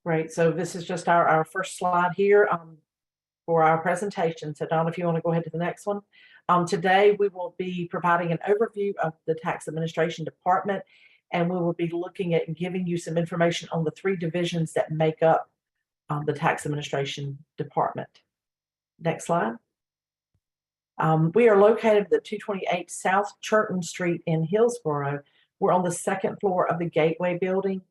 Great. So this is just our first slide here for our presentation. So Don, if you want to go ahead to the next one. Today we will be providing an overview of the Tax Administration Department, and we will be looking at and giving you some information on the three divisions that make up the Tax Administration Department. Next slide. We are located at the 228 South Churton Street in Hillsborough. We're on the second floor of the Gateway building.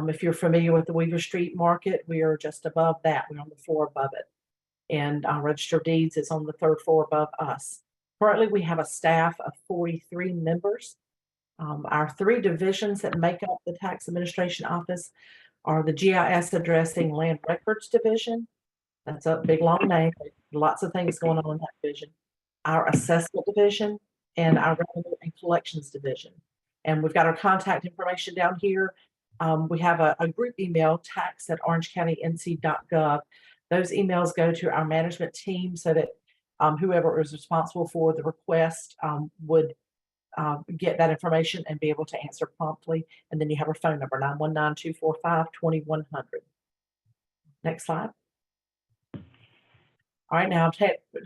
If you're familiar with the Weaver Street Market, we are just above that. We're on the floor above it. And our Register of Deeds is on the third floor above us. Currently, we have a staff of 43 members. Our three divisions that make up the Tax Administration Office are the GIS Addressing Land Records Division. That's a big long name. Lots of things going on in that division. Our Assessment Division and our Revenue and Collections Division. And we've got our contact information down here. We have a group email, tax@orangecounty.nc.gov. Those emails go to our management team so that whoever is responsible for the request would get that information and be able to answer promptly. And then you have our phone number, 919-245-2100. Next slide. All right, now I'm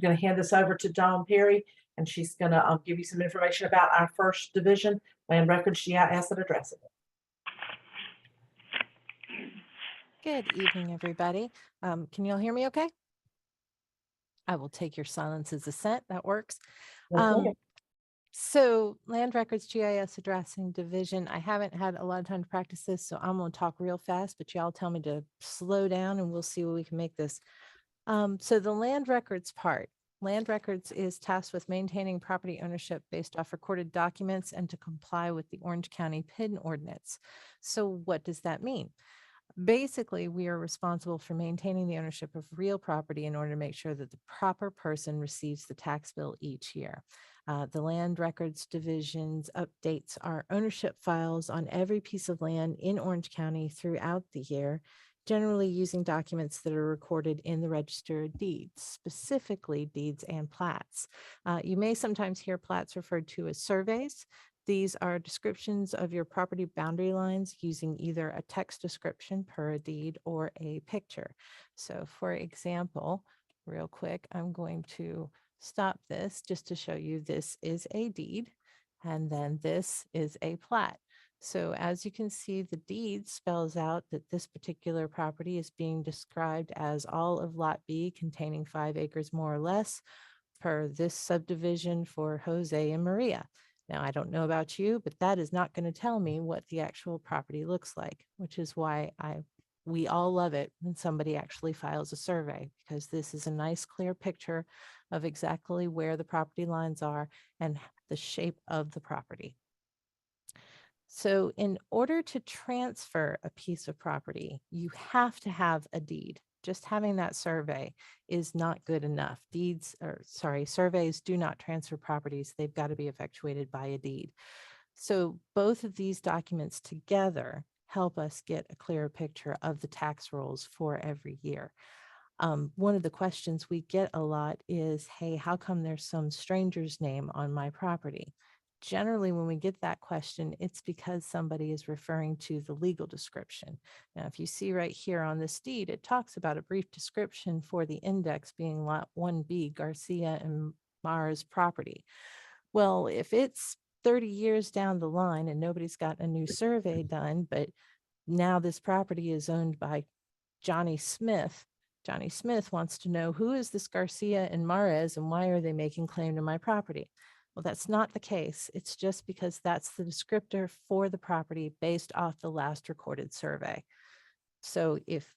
going to hand this over to Dawn Perry, and she's going to give you some information about our first division, Land Records, GIS, and Addressing. Good evening, everybody. Can you all hear me okay? I will take your silence as assent. That works. So Land Records, GIS, Addressing Division. I haven't had a lot of time to practice this, so I'm going to talk real fast, but y'all tell me to slow down and we'll see what we can make this. So the Land Records part. Land Records is tasked with maintaining property ownership based off recorded documents and to comply with the Orange County PIN ordinance. So what does that mean? Basically, we are responsible for maintaining the ownership of real property in order to make sure that the proper person receives the tax bill each year. The Land Records Divisions updates our ownership files on every piece of land in Orange County throughout the year, generally using documents that are recorded in the Register of Deeds, specifically deeds and plats. You may sometimes hear plats referred to as surveys. These are descriptions of your property boundary lines using either a text description per a deed or a picture. So for example, real quick, I'm going to stop this just to show you this is a deed, and then this is a plat. So as you can see, the deed spells out that this particular property is being described as all of Lot B containing 5 acres more or less per this subdivision for Jose and Maria. Now, I don't know about you, but that is not going to tell me what the actual property looks like, which is why we all love it when somebody actually files a survey, because this is a nice, clear picture of exactly where the property lines are and the shape of the property. So in order to transfer a piece of property, you have to have a deed. Just having that survey is not good enough. Surveys do not transfer properties. They've got to be effectuated by a deed. So both of these documents together help us get a clearer picture of the tax rolls for every year. One of the questions we get a lot is, hey, how come there's some stranger's name on my property? Generally, when we get that question, it's because somebody is referring to the legal description. Now, if you see right here on this deed, it talks about a brief description for the index being Lot 1B, Garcia and Mara's property. Well, if it's 30 years down the line and nobody's got a new survey done, but now this property is owned by Johnny Smith. Johnny Smith wants to know, who is this Garcia and Mares and why are they making claim to my property? Well, that's not the case. It's just because that's the descriptor for the property based off the last recorded survey. So if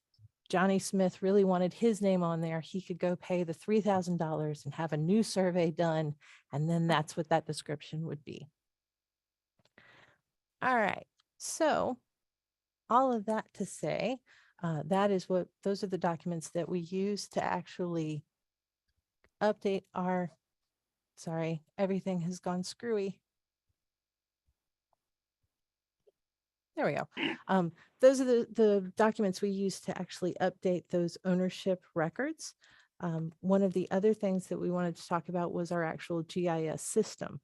Johnny Smith really wanted his name on there, he could go pay the $3,000 and have a new survey done, and then that's what that description would be. All right, so all of that to say, those are the documents that we use to actually update our, sorry, everything has gone screwy. There we go. Those are the documents we use to actually update those ownership records. One of the other things that we wanted to talk about was our actual GIS system.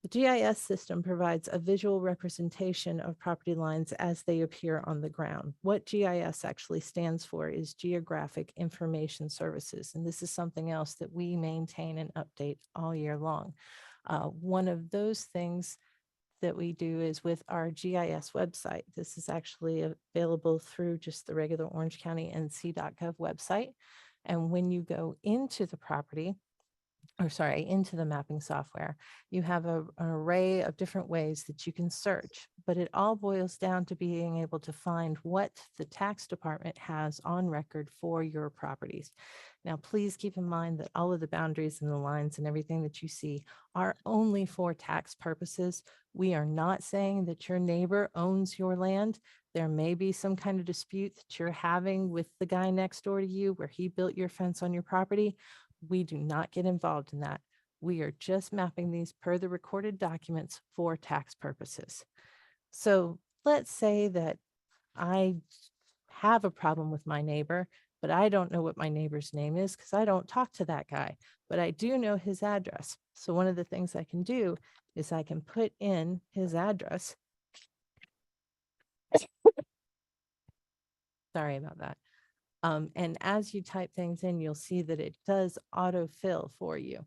The GIS system provides a visual representation of property lines as they appear on the ground. What GIS actually stands for is Geographic Information Services, and this is something else that we maintain and update all year long. One of those things that we do is with our GIS website. This is actually available through just the regular Orange County NC.gov website. And when you go into the property, into the mapping software, you have an array of different ways that you can search, but it all boils down to being able to find what the tax department has on record for your properties. Now, please keep in mind that all of the boundaries and the lines and everything that you see are only for tax purposes. We are not saying that your neighbor owns your land. There may be some kind of dispute that you're having with the guy next door to you where he built your fence on your property. We do not get involved in that. We are just mapping these per the recorded documents for tax purposes. So let's say that I have a problem with my neighbor, but I don't know what my neighbor's name is because I don't talk to that guy, but I do know his address. So one of the things I can do is I can put in his address. Sorry about that. And as you type things in, you'll see that it does autofill for you.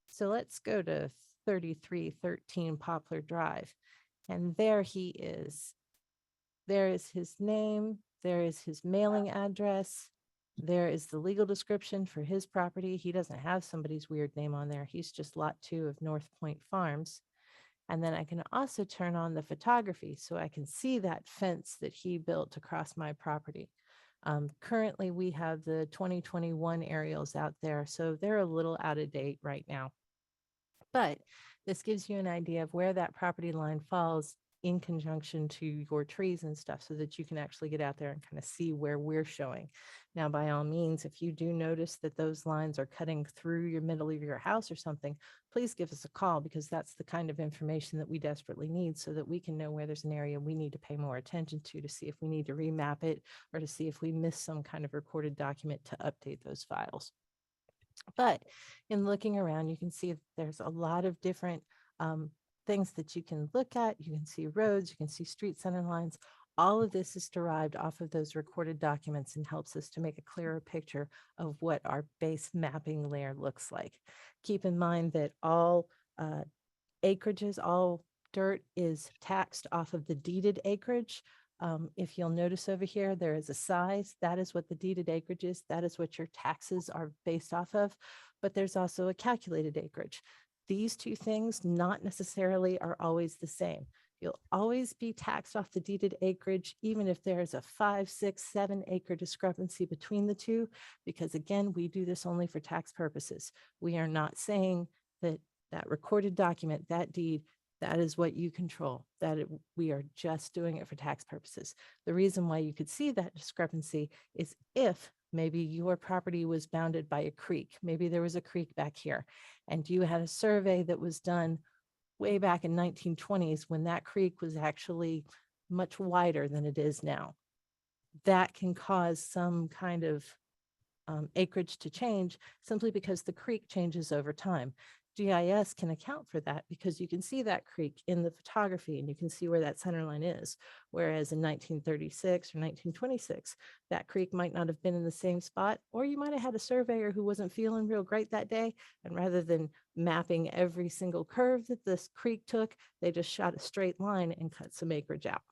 So let's go to 3313 Poplar Drive. And there he is. There is his name. There is his mailing address. There is the legal description for his property. He doesn't have somebody's weird name on there. He's just lot 2 of North Point Farms. And then I can also turn on the photography so I can see that fence that he built across my property. Currently, we have the 2021 aerials out there, so they're a little out of date right now. But this gives you an idea of where that property line falls in conjunction to your trees and stuff so that you can actually get out there and kind of see where we're showing. Now, by all means, if you do notice that those lines are cutting through your middle of your house or something, please give us a call because that's the kind of information that we desperately need so that we can know where there's an area we need to pay more attention to see if we need to remap it or to see if we missed some kind of recorded document to update those files. But in looking around, you can see that there's a lot of different things that you can look at. You can see roads, you can see street center lines. All of this is derived off of those recorded documents and helps us to make a clearer picture of what our base mapping layer looks like. Keep in mind that all acreages, all dirt is taxed off of the deeded acreage. If you'll notice over here, there is a size. That is what the deeded acreage is. That is what your taxes are based off of. But there's also a calculated acreage. These two things not necessarily are always the same. You'll always be taxed off the deeded acreage, even if there's a 5, 6, 7 acre discrepancy between the two, because again, we do this only for tax purposes. We are not saying that that recorded document, that deed, that is what you control, we are just doing it for tax purposes. The reason why you could see that discrepancy is if maybe your property was bounded by a creek, maybe there was a creek back here, and you had a survey that was done way back in 1920s when that creek was actually much wider than it is now. That can cause some kind of acreage to change simply because the creek changes over time. GIS can account for that because you can see that creek in the photography and you can see where that center line is. Whereas in 1936 or 1926, that creek might not have been in the same spot, or you might have had a surveyor who wasn't feeling real great that day. And rather than mapping every single curve that this creek took, they just shot a straight line and cut some acreage out.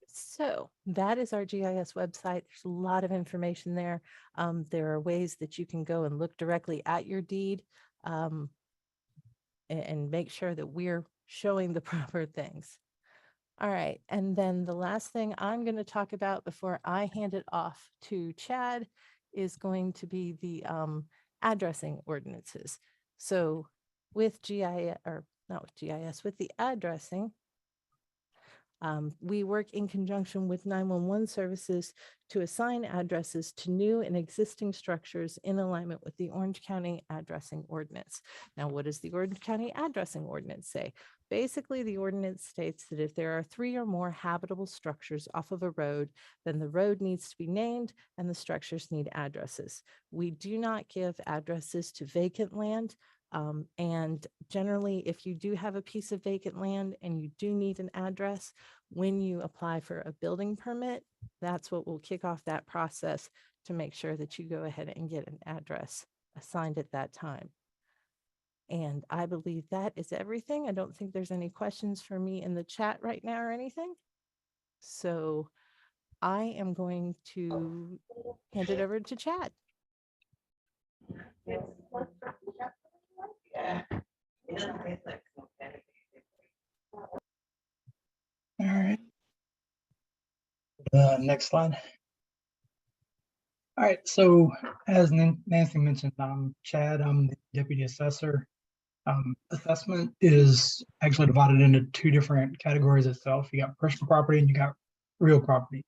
So that is our GIS website. There's a lot of information there. There are ways that you can go and look directly at your deed and make sure that we're showing the proper things. All right, and then the last thing I'm going to talk about before I hand it off to Chad is going to be the addressing ordinances. So with GIS, or not with GIS, with the addressing, we work in conjunction with 911 services to assign addresses to new and existing structures in alignment with the Orange County addressing ordinance. Now, what does the Orange County addressing ordinance say? Basically, the ordinance states that if there are 3 or more habitable structures off of a road, then the road needs to be named and the structures need addresses. We do not give addresses to vacant land. And generally, if you do have a piece of vacant land and you do need an address, when you apply for a building permit, that's what will kick off that process to make sure that you go ahead and get an address assigned at that time. And I believe that is everything. I don't think there's any questions for me in the chat right now or anything. So I am going to hand it over to Chad. All right. Next slide. All right, so as Nancy mentioned, I'm Chad, I'm the deputy assessor. Assessment is actually divided into two different categories itself. You got personal property and you got real property.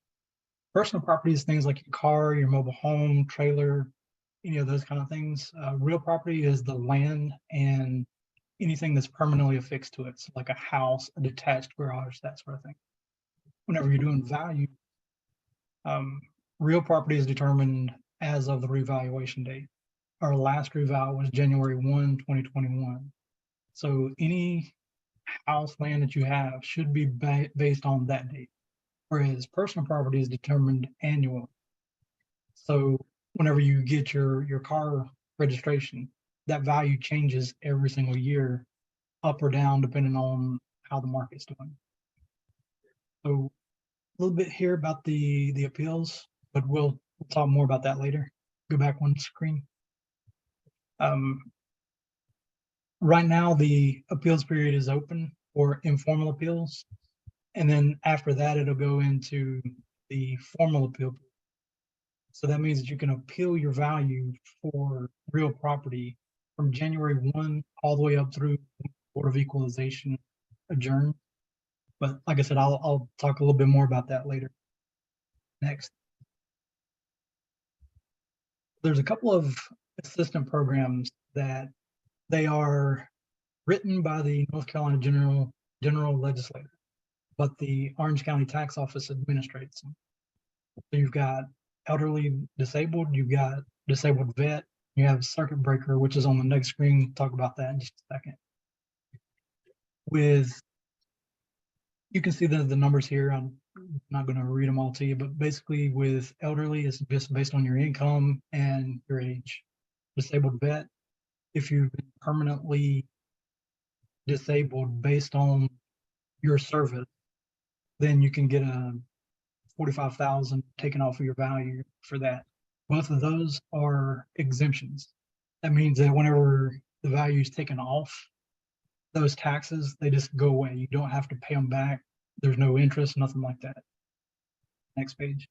Personal property is things like your car, your mobile home, trailer, any of those kind of things. Real property is the land and anything that's permanently affixed to it, so like a house, a detached garage, that sort of thing. Whenever you're doing value, real property is determined as of the revaluation date. Our last reval was January 1, 2021. So any house land that you have should be based on that date, whereas personal property is determined annually. So whenever you get your car registration, that value changes every single year, up or down, depending on how the market's doing. So a little bit here about the appeals, but we'll talk more about that later. Go back one screen. Right now, the appeals period is open for informal appeals. And then after that, it'll go into the formal appeal. So that means that you can appeal your value for real property from January 1 all the way up through Board of Equalization adjourn. But like I said, I'll talk a little bit more about that later. Next. There's a couple of assistant programs that they are written by the North Carolina General Legislature, but the Orange County Tax Office administrates them. So you've got elderly disabled, you've got disabled vet, you have circuit breaker, which is on the next screen. We'll talk about that in just a second. You can see the numbers here. I'm not going to read them all to you, but basically with elderly, it's just based on your income and your age. Disabled vet, if you've been permanently disabled based on your service, then you can get a $45,000 taken off of your value for that. Both of those are exemptions. That means that whenever the value is taken off, those taxes, they just go away. You don't have to pay them back. There's no interest, nothing like that. Next page.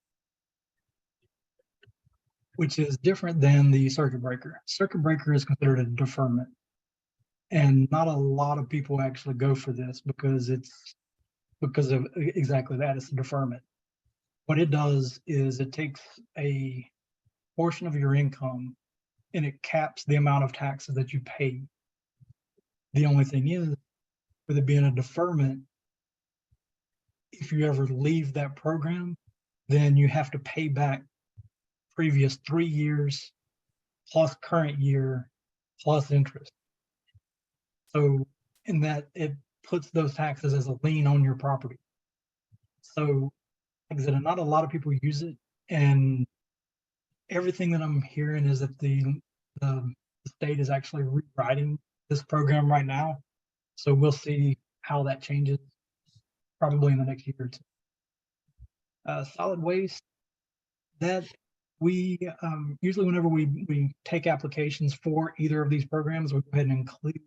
Which is different than the circuit breaker. Circuit breaker is considered a deferment. And not a lot of people actually go for this because of exactly that. It's a deferment. What it does is it takes a portion of your income and it caps the amount of taxes that you pay. The only thing is, with it being a deferment, if you ever leave that program, then you have to pay back previous 3 years plus current year plus interest. So in that, it puts those taxes as a lien on your property. So like I said, not a lot of people use it, and everything that I'm hearing is that the state is actually rewriting this program right now. So we'll see how that changes probably in the next year or two. Solid waste, that we usually whenever we take applications for either of these programs, we go ahead and include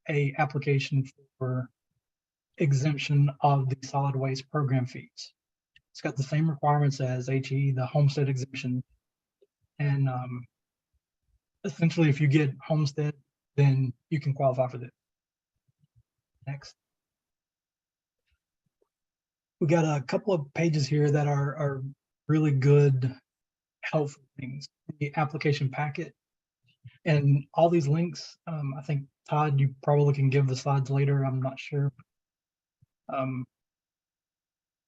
a application for exemption of the solid waste program fees. It's got the same requirements as HE, the homestead exemption. And essentially, if you get homestead, then you can qualify for this. Next. We got a couple of pages here that are really good, helpful things. The application packet and all these links. I think Todd, you probably can give the slides later. I'm not sure.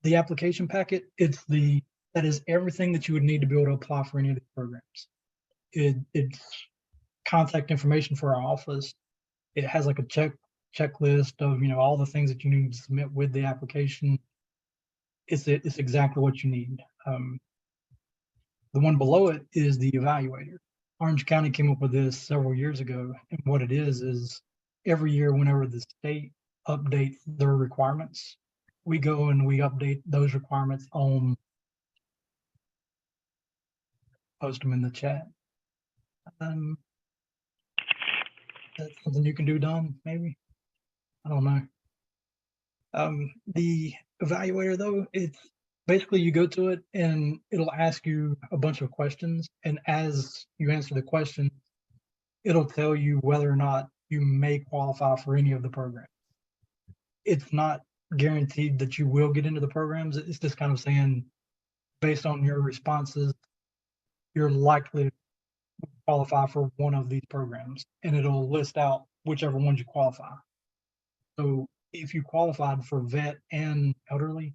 The application packet, that is everything that you would need to be able to apply for any of the programs. It's contact information for our office. It has like a checklist of, all the things that you need to submit with the application. It's exactly what you need. The one below it is the evaluator. Orange County came up with this several years ago, and what it is every year whenever the state updates their requirements, we go and we update those requirements on, post them in the chat. That's something you can do, Don, maybe? I don't know. The evaluator though, it's basically you go to it and it'll ask you a bunch of questions. And as you answer the question, it'll tell you whether or not you may qualify for any of the programs. It's not guaranteed that you will get into the programs. It's just kind of saying, based on your responses, you're likely to qualify for one of these programs, and it'll list out whichever ones you qualify. So if you qualified for vet and elderly,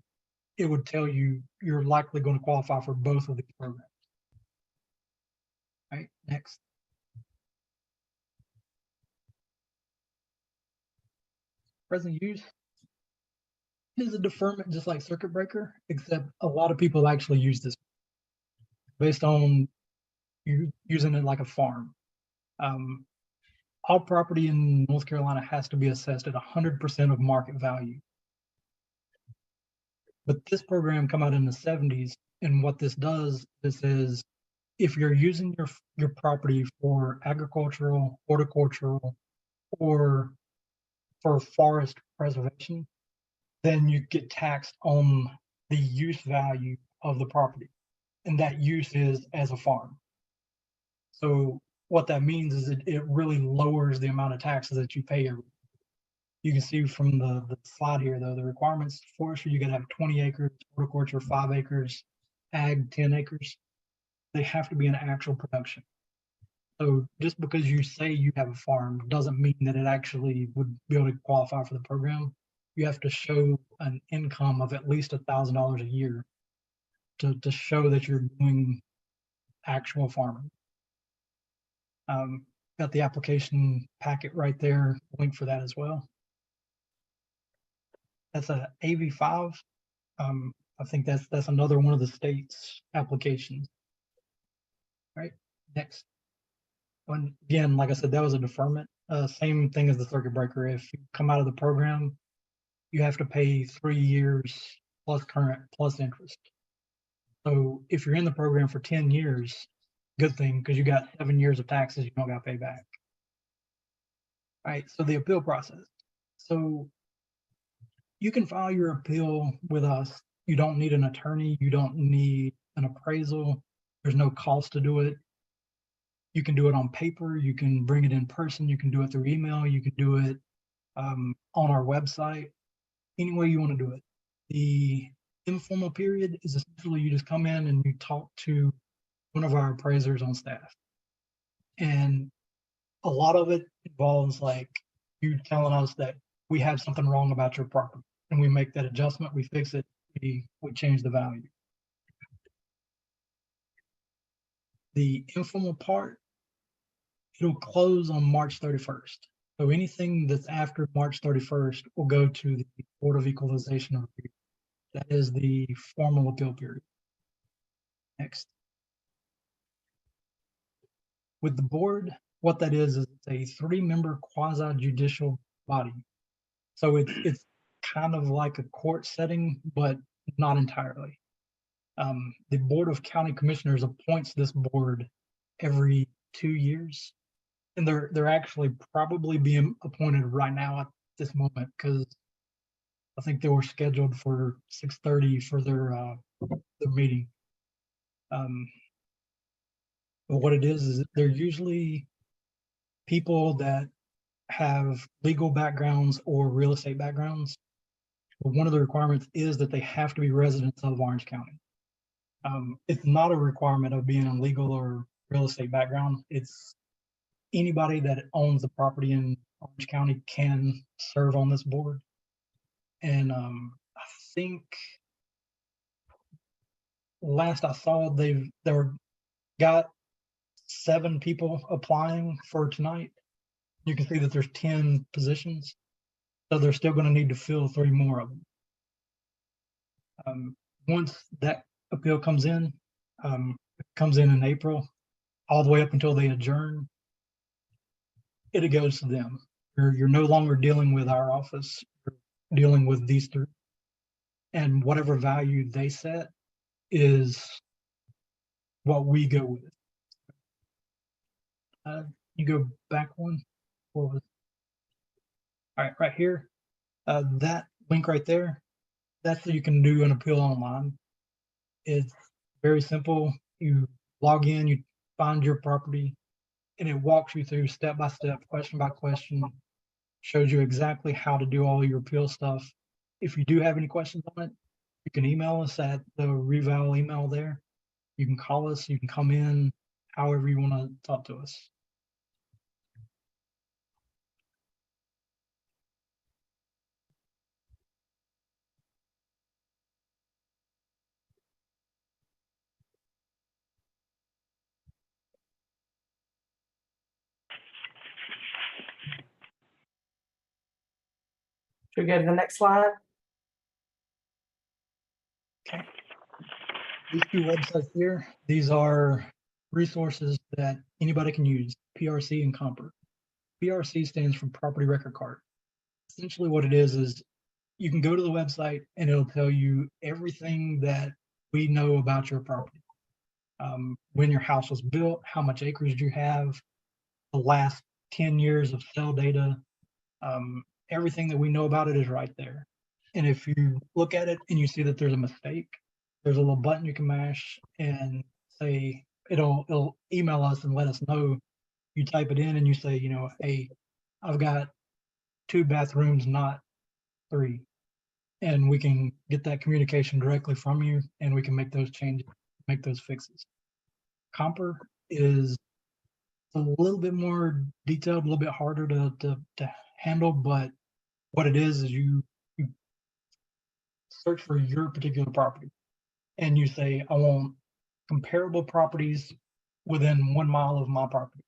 it would tell you you're likely going to qualify for both of these programs. All right, next. Present use is a deferment just like circuit breaker, except a lot of people actually use this based on you using it like a farm. All property in North Carolina has to be assessed at 100% of market value. But this program come out in the 70s, and what this does, this is if you're using your property for agricultural, horticultural, or for forest preservation, then you get taxed on the use value of the property, and that use is as a farm. So what that means is it really lowers the amount of taxes that you pay every year. You can see from the slide here, though, the requirements, forestry, you gotta have 20 acres, horticulture, 5 acres, ag, 10 acres. They have to be in actual production. So just because you say you have a farm doesn't mean that it actually would be able to qualify for the program. You have to show an income of at least $1,000 a year to show that you're doing actual farming. Got the application packet right there, link for that as well. That's a AV5. I think that's another one of the state's applications. All right, next. When, again, like I said, that was a deferment. Same thing as the circuit breaker. If you come out of the program, you have to pay 3 years plus current plus interest. So if you're in the program for 10 years, good thing, because you got 7 years of taxes you don't got to pay back. All right, so the appeal process. So you can file your appeal with us. You don't need an attorney. You don't need an appraisal. There's no cost to do it. You can do it on paper. You can bring it in person. You can do it through email. You can do it on our website. Any way you want to do it. The informal period is essentially you just come in and you talk to one of our appraisers on staff. And a lot of it involves like you telling us that we have something wrong about your property, and we make that adjustment, we fix it, we change the value. The informal part, it'll close on March 31st. So anything that's after March 31st will go to the Board of Equalization Review. That is the formal appeal period. Next. With the board, what that is it's a 3-member quasi-judicial body. So it's kind of like a court setting, but not entirely. The Board of County Commissioners appoints this board every 2 years. And they're actually probably being appointed right now at this moment, because I think they were scheduled for 6:30 for their meeting. But what it is they're usually people that have legal backgrounds or real estate backgrounds. But one of the requirements is that they have to be residents of Orange County. It's not a requirement of being a legal or real estate background. It's anybody that owns the property in Orange County can serve on this board. And I think last I saw, they got 7 people applying for tonight. You can see that there's 10 positions. So they're still going to need to fill 3 more of them. Once that appeal comes in April, all the way up until they adjourn, it goes to them. You're no longer dealing with our office, you're dealing with these 3. And whatever value they set is what we go with. You go back one. All right here. That link right there, that's so you can do an appeal online. It's very simple. You log in, you find your property, and it walks you through step by step, question by question, shows you exactly how to do all your appeal stuff. If you do have any questions on it, you can email us at the Reval email there. You can call us, you can come in, however you want to talk to us. Should we go to the next slide? Okay. These 2 websites here, these are resources that anybody can use, PRC and Comper. PRC stands for Property Record Card. Essentially what it is you can go to the website and it'll tell you everything that we know about your property. When your house was built, how much acreage you have, the last 10 years of cell data, everything that we know about it is right there. And if you look at it and you see that there's a mistake, there's a little button you can mash and say, it'll email us and let us know. You type it in and you say, hey, I've got 2 bathrooms, not 3. And we can get that communication directly from you and we can make those changes, make those fixes. Comper is a little bit more detailed, a little bit harder to handle, but what it is you search for your particular property and you say, I want comparable properties within 1 mile of my property.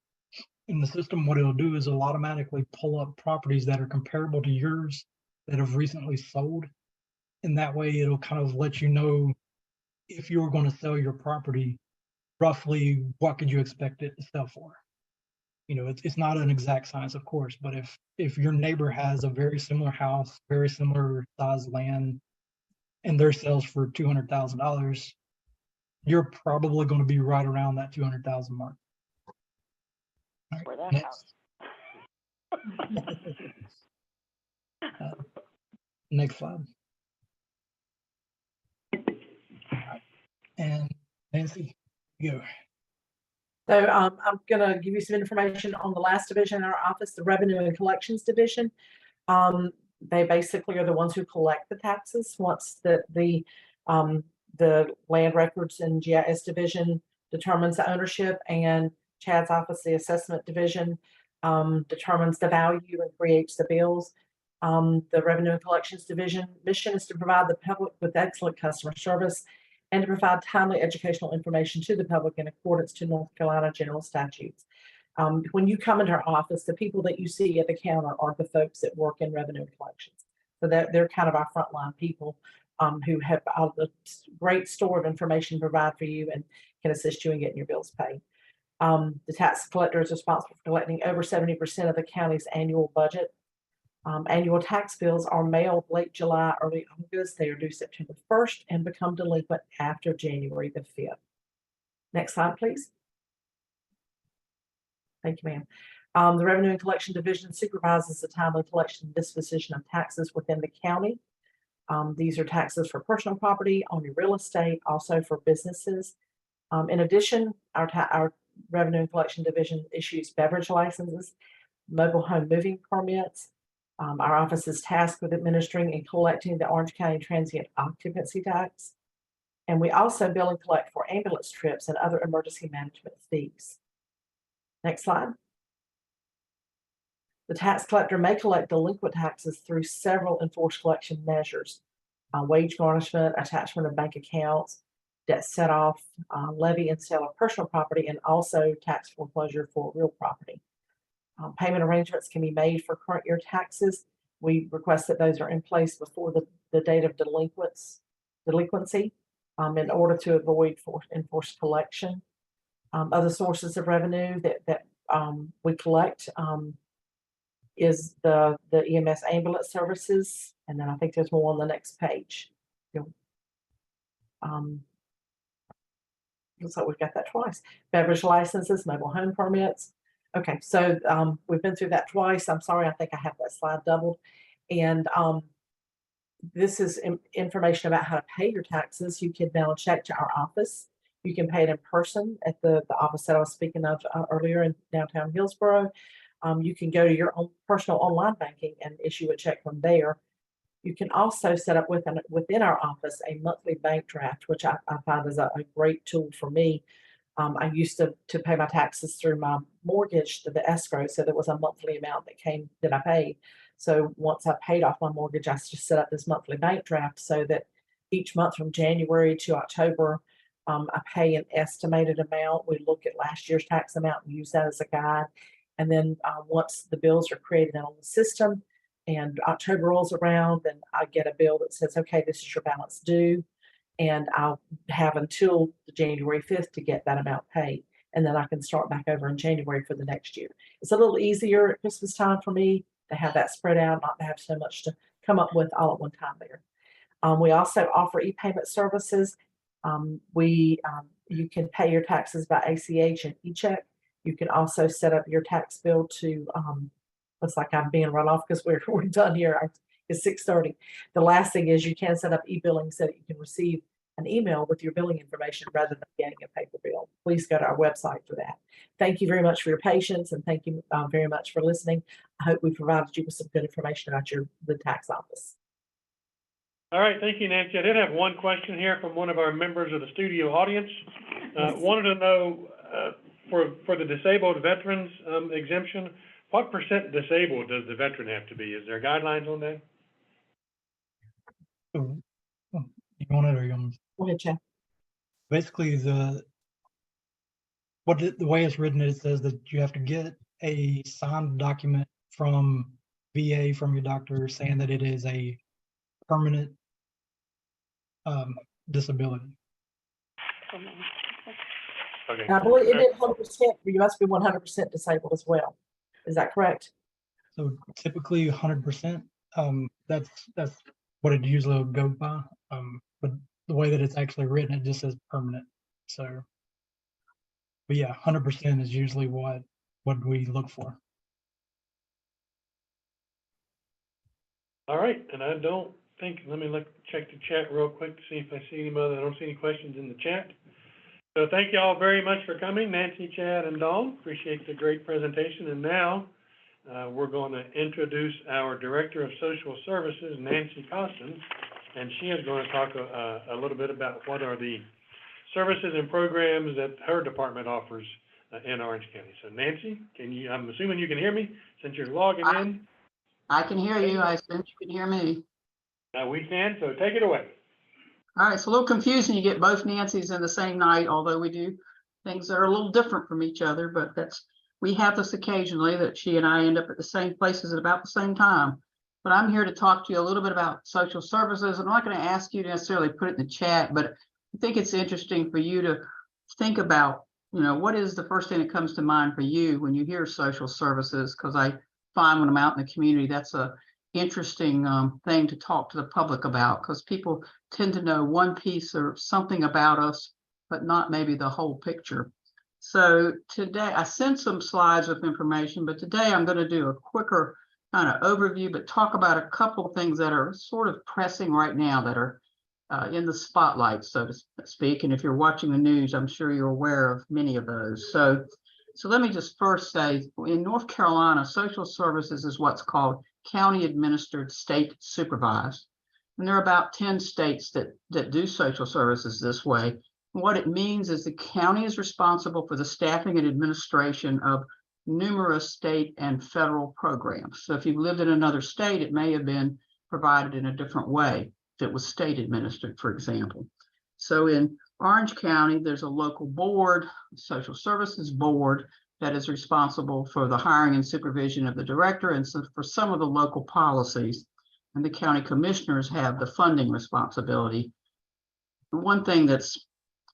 In the system, what it'll do is it'll automatically pull up properties that are comparable to yours that have recently sold. And that way it'll kind of let you know if you were going to sell your property, roughly what could you expect it to sell for. It's not an exact science, of course, but if your neighbor has a very similar house, very similar size land, and their sales for $200,000, you're probably going to be right around that 200,000 mark. Right, For that next. Next slide. Right. And Nancy, go. So I'm going to give you some information on the last division in our office, the Revenue and Collections Division. They basically are the ones who collect the taxes once the Land Records and GIS Division determines the ownership, and Chad's office, the Assessment Division, determines the value and creates the bills. The Revenue and Collections Division mission is to provide the public with excellent customer service and to provide timely educational information to the public in accordance to North Carolina general statutes. When you come into our office, the people that you see at the counter are the folks that work in Revenue and Collections. So they're kind of our frontline people who have a great store of information to provide for you and can assist you in getting your bills paid. The tax collector is responsible for collecting over 70% of the county's annual budget. Annual tax bills are mailed late July, early August. They are due September 1st and become delinquent after January the 5th. Next slide, please. Thank you, ma'am. The Revenue and Collection Division supervises the timely collection and disposition of taxes within the county. These are taxes for personal property, on your real estate, also for businesses. In addition, our Revenue and Collection Division issues beverage licenses, mobile home moving permits. Our office is tasked with administering and collecting the Orange County Transient Occupancy Tax. And we also bill and collect for ambulance trips and other emergency management fees. Next slide. The tax collector may collect delinquent taxes through several enforced collection measures: wage garnishment, attachment of bank accounts, debt set-off, levy and sale of personal property, and also tax foreclosure for real property. Payment arrangements can be made for current year taxes. We request that those are in place before the date of delinquency in order to avoid enforced collection. Other sources of revenue that we collect is the EMS ambulance services, and then I think there's more on the next page. Looks like we've got that twice. Beverage licenses, mobile home permits. Okay, so we've been through that twice. I'm sorry, I think I have that slide doubled. And this is information about how to pay your taxes. You can mail a check to our office. You can pay it in person at the office that I was speaking of earlier in downtown Hillsborough. You can go to your own personal online banking and issue a check from there. You can also set up within our office a monthly bank draft, which I find is a great tool for me. I used to pay my taxes through my mortgage to the escrow, so there was a monthly amount that I paid. So once I paid off my mortgage, I just set up this monthly bank draft so that each month from January to October, I pay an estimated amount. We look at last year's tax amount and use that as a guide. And then once the bills are created on the system and October rolls around, then I get a bill that says, okay, this is your balance due. And I'll have until January 5th to get that amount paid. And then I can start back over in January for the next year. It's a little easier at Christmas time for me to have that spread out, not to have so much to come up with all at one time there. We also offer e-payment services. You can pay your taxes by ACH and e-check. You can also set up your tax bill to, looks like I'm being run off because we're done here. It's 6:30. The last thing is you can set up e-billing so that you can receive an email with your billing information rather than getting a paper bill. Please go to our website for that. Thank you very much for your patience, and thank you very much for listening. I hope we provided you with some good information about the tax office. All right, thank you, Nancy. I did have one question here from one of our members of the studio audience. Wanted to know, for the disabled veterans exemption, what percent disabled does the veteran have to be? Is there guidelines on that? So, you want it or you want me? Go ahead, Chad. Basically, the way it's written, it says that you have to get a signed document from VA, from your doctor, saying that it is a permanent disability. Okay. And I believe it is 100%. You must be 100% disabled as well. Is that correct? So typically 100%. That's what it usually would go by. But the way that it's actually written, it just says permanent. So, but yeah, 100% is usually what we look for. All right, and I don't think, let me check the chat real quick to see if I see any other, I don't see any questions in the chat. So thank you all very much for coming, Nancy, Chad, and Dawn. Appreciate the great presentation. And now we're going to introduce our Director of Social Services, Nancy Costin, and she is going to talk a little bit about what are the services and programs that her department offers in Orange County. So Nancy, I'm assuming you can hear me since you're logging in? I can hear you. I assume you can hear me. We can, so take it away. All right, it's a little confusing. You get both Nancys in the same night, although we do things that are a little different from each other, but we have this occasionally that she and I end up at the same places at about the same time. But I'm here to talk to you a little bit about social services. I'm not going to ask you to necessarily put it in the chat, but I think it's interesting for you to think about, what is the first thing that comes to mind for you when you hear social services? Because I find when I'm out in the community, that's a interesting thing to talk to the public about, because people tend to know one piece or something about us, but not maybe the whole picture. So today I sent some slides with information, but today I'm going to do a quicker kind of overview, but talk about a couple of things that are sort of pressing right now that are in the spotlight, so to speak. And if you're watching the news, I'm sure you're aware of many of those. So let me just first say, in North Carolina, social services is what's called county administered, state supervised. And there are about 10 states that do social services this way. And what it means is the county is responsible for the staffing and administration of numerous state and federal programs. So if you've lived in another state, it may have been provided in a different way if it was state administered, for example. So in Orange County, there's a local board, social services board, that is responsible for the hiring and supervision of the director and so for some of the local policies. And the county commissioners have the funding responsibility. One thing that's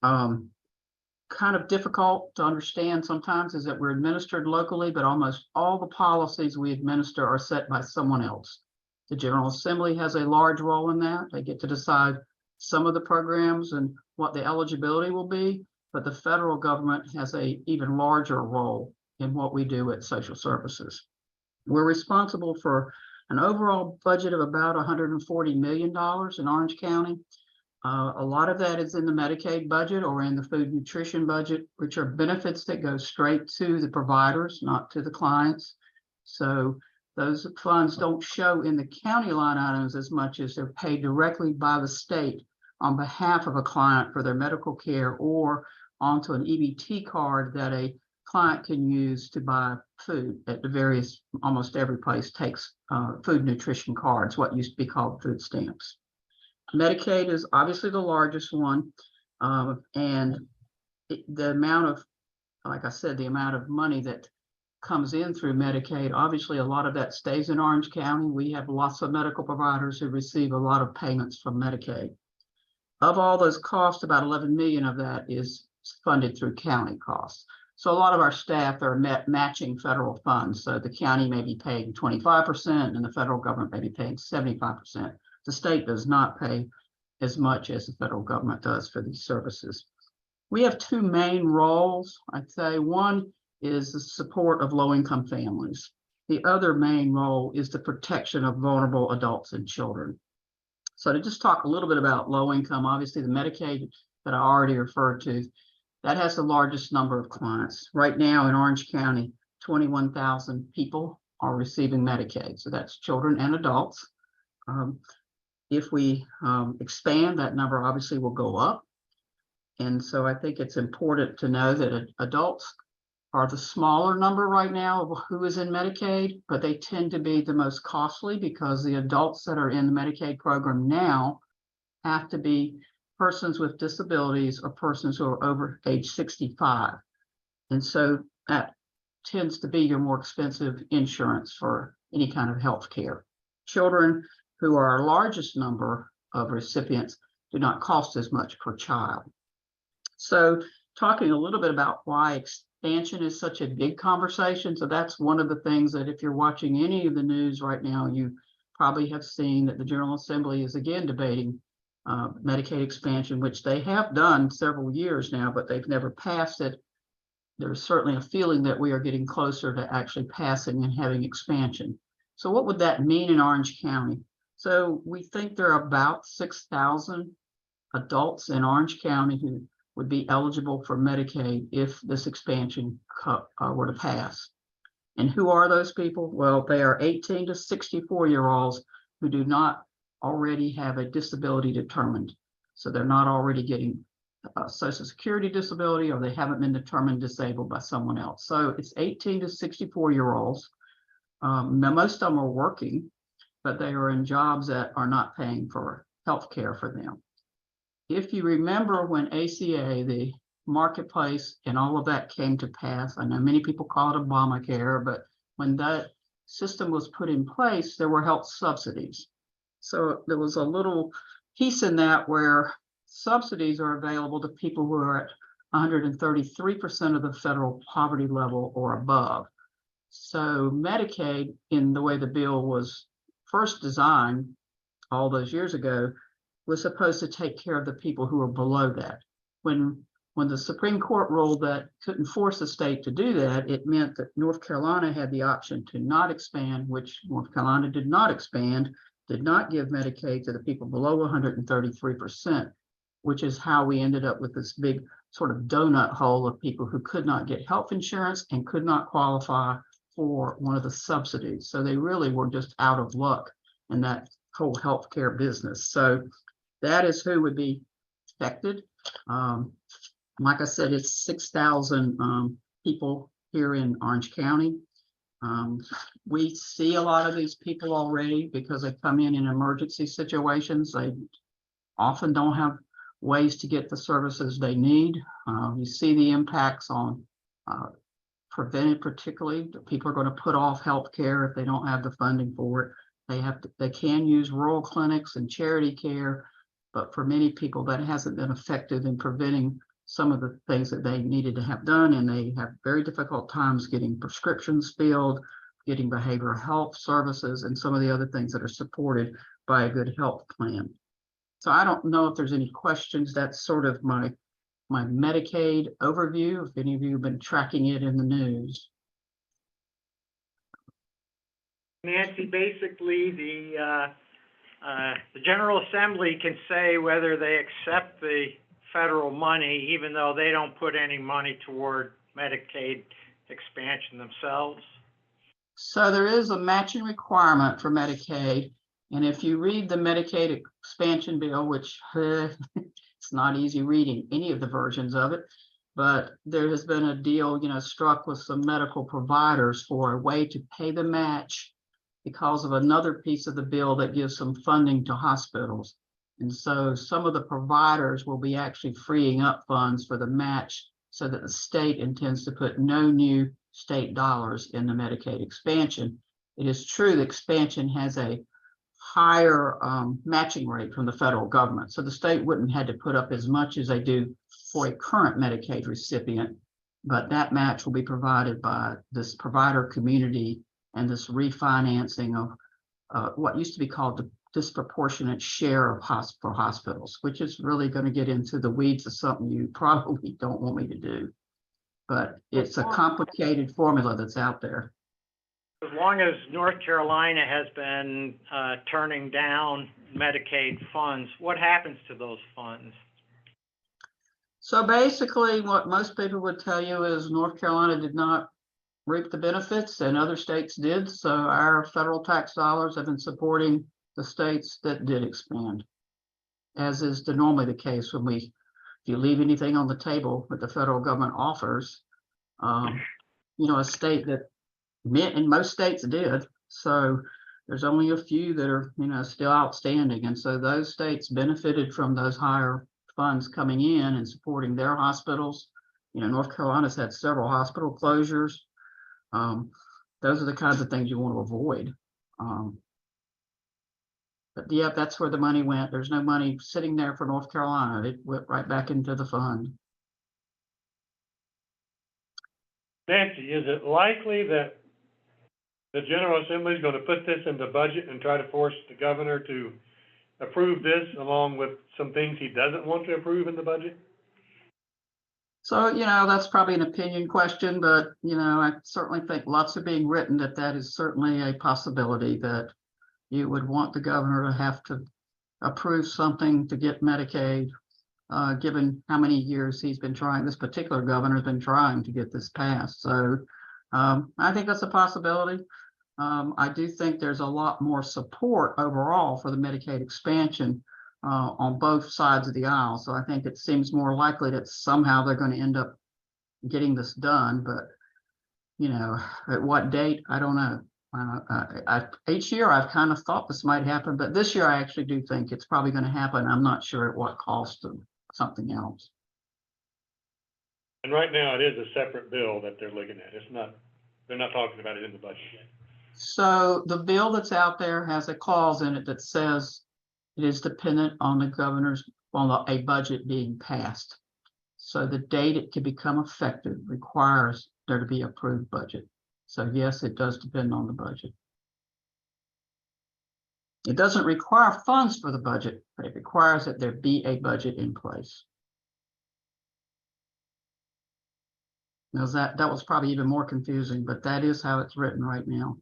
kind of difficult to understand sometimes is that we're administered locally, but almost all the policies we administer are set by someone else. The General Assembly has a large role in that. They get to decide some of the programs and what the eligibility will be, but the federal government has a even larger role in what we do at social services. We're responsible for an overall budget of about $140 million in Orange County. A lot of that is in the Medicaid budget or in the food nutrition budget, which are benefits that go straight to the providers, not to the clients. So those funds don't show in the county line items as much as they're paid directly by the state on behalf of a client for their medical care or onto an EBT card that a client can use to buy food at the various, almost every place takes food nutrition cards, what used to be called food stamps. Medicaid is obviously the largest one, and the amount of, like I said, the amount of money that comes in through Medicaid, obviously a lot of that stays in Orange County. We have lots of medical providers who receive a lot of payments from Medicaid. Of all those costs, about 11 million of that is funded through county costs. So a lot of our staff are matching federal funds. So the county may be paying 25% and the federal government may be paying 75%. The state does not pay as much as the federal government does for these services. We have two main roles, I'd say. One is the support of low-income families. The other main role is the protection of vulnerable adults and children. So to just talk a little bit about low income, obviously the Medicaid that I already referred to, that has the largest number of clients. Right now in Orange County, 21,000 people are receiving Medicaid. So that's children and adults. If we expand, that number obviously will go up. And so I think it's important to know that adults are the smaller number right now of who is in Medicaid, but they tend to be the most costly because the adults that are in the Medicaid program now have to be persons with disabilities or persons who are over age 65. And so that tends to be your more expensive insurance for any kind of health care. Children, who are our largest number of recipients, do not cost as much per child. So talking a little bit about why expansion is such a big conversation. So that's one of the things that if you're watching any of the news right now, you probably have seen that the General Assembly is again debating Medicaid expansion, which they have done several years now, but they've never passed it. There's certainly a feeling that we are getting closer to actually passing and having expansion. So what would that mean in Orange County? So we think there are about 6,000 adults in Orange County who would be eligible for Medicaid if this expansion were to pass. And who are those people? Well, they are 18 to 64-year-olds who do not already have a disability determined. So they're not already getting Social Security disability, or they haven't been determined disabled by someone else. So it's 18 to 64-year-olds. Now most of them are working, but they are in jobs that are not paying for health care for them. If you remember when ACA, the marketplace and all of that came to pass, I know many people call it Obamacare, but when that system was put in place, there were health subsidies. So there was a little piece in that where subsidies are available to people who are at 133% of the federal poverty level or above. So Medicaid, in the way the bill was first designed all those years ago, was supposed to take care of the people who were below that. When the Supreme Court ruled that couldn't force the state to do that, it meant that North Carolina had the option to not expand, which North Carolina did not expand, did not give Medicaid to the people below 133%, which is how we ended up with this big sort of donut hole of people who could not get health insurance and could not qualify for one of the subsidies. So they really were just out of luck in that whole healthcare business. So that is who would be affected. Like I said, it's 6,000 people here in Orange County. We see a lot of these people already because they come in emergency situations. They often don't have ways to get the services they need. You see the impacts on prevented, particularly. People are going to put off health care if they don't have the funding for it. They can use rural clinics and charity care, but for many people that hasn't been effective in preventing some of the things that they needed to have done, and they have very difficult times getting prescriptions filled, getting behavioral health services, and some of the other things that are supported by a good health plan. So I don't know if there's any questions. That's sort of my Medicaid overview, if any of you have been tracking it in the news. Nancy, basically, the General Assembly can say whether they accept the federal money, even though they don't put any money toward Medicaid expansion themselves. So there is a matching requirement for Medicaid. And if you read the Medicaid expansion bill, which it's not easy reading any of the versions of it, but there has been a deal, struck with some medical providers for a way to pay the match because of another piece of the bill that gives some funding to hospitals. And so some of the providers will be actually freeing up funds for the match so that the state intends to put no new state dollars in the Medicaid expansion. It is true the expansion has a higher matching rate from the federal government. So the state wouldn't have to put up as much as they do for a current Medicaid recipient, but that match will be provided by this provider community and this refinancing of what used to be called the disproportionate share of for hospitals, which is really going to get into the weeds of something you probably don't want me to do. But it's a complicated formula that's out there. As long as North Carolina has been turning down Medicaid funds, what happens to those funds? So basically, what most people would tell you is North Carolina did not reap the benefits and other states did. So our federal tax dollars have been supporting the states that did expand, as is normally the case when if you leave anything on the table that the federal government offers, a state that and most states did. So there's only a few that are, still outstanding. And so those states benefited from those higher funds coming in and supporting their hospitals. North Carolina's had several hospital closures. Those are the kinds of things you want to avoid. But yeah, that's where the money went. There's no money sitting there for North Carolina. It went right back into the fund. Nancy, is it likely that the General Assembly is going to put this in the budget and try to force the governor to approve this along with some things he doesn't want to approve in the budget? So, that's probably an opinion question, but, I certainly think lots are being written that is certainly a possibility that you would want the governor to have to approve something to get Medicaid, given how many years he's been trying, this particular governor's been trying to get this passed. So I think that's a possibility. I do think there's a lot more support overall for the Medicaid expansion on both sides of the aisle. So I think it seems more likely that somehow they're going to end up getting this done. But, at what date, I don't know. Each year I've kind of thought this might happen, but this year I actually do think it's probably going to happen. I'm not sure at what cost of something else. And right now it is a separate bill that they're looking at. They're not talking about it in the budget yet. So the bill that's out there has a clause in it that says it is dependent on the governor's, on a budget being passed. So the date it can become effective requires there to be an approved budget. So yes, it does depend on the budget. It doesn't require funds for the budget, but it requires that there be a budget in place. Now that was probably even more confusing, but that is how it's written right now.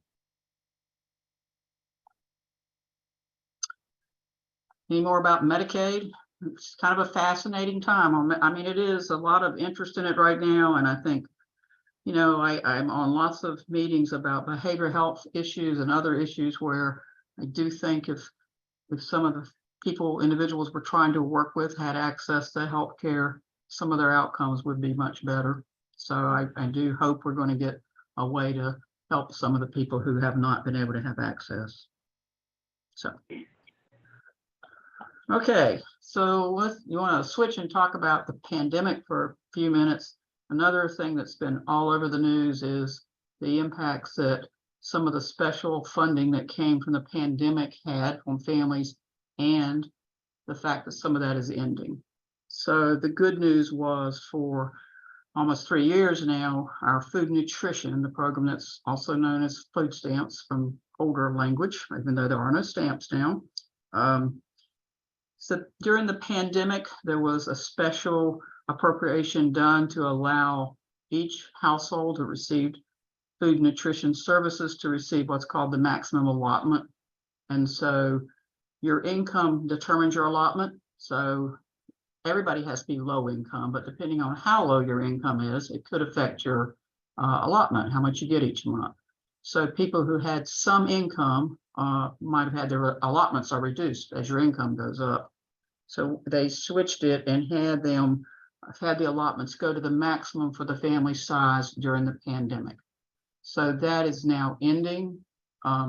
Any more about Medicaid? It's kind of a fascinating time. It is a lot of interest in it right now, and I think, I'm on lots of meetings about behavioral health issues and other issues where I do think if some of the individuals we're trying to work with had access to health care, some of their outcomes would be much better. So I do hope we're going to get a way to help some of the people who have not been able to have access. So, okay, so you want to switch and talk about the pandemic for a few minutes. Another thing that's been all over the news is the impacts that some of the special funding that came from the pandemic had on families, and the fact that some of that is ending. So the good news was, for almost 3 years now, our food nutrition, the program that's also known as food stamps from older language, even though there are no stamps now. So during the pandemic, there was a special appropriation done to allow each household who received food nutrition services to receive what's called the maximum allotment. And so your income determines your allotment. So everybody has to be low income, but depending on how low your income is, it could affect your allotment, how much you get each month. So people who had some income might have had their allotments are reduced as your income goes up. So they switched it and had the allotments go to the maximum for the family size during the pandemic. So that is now ending.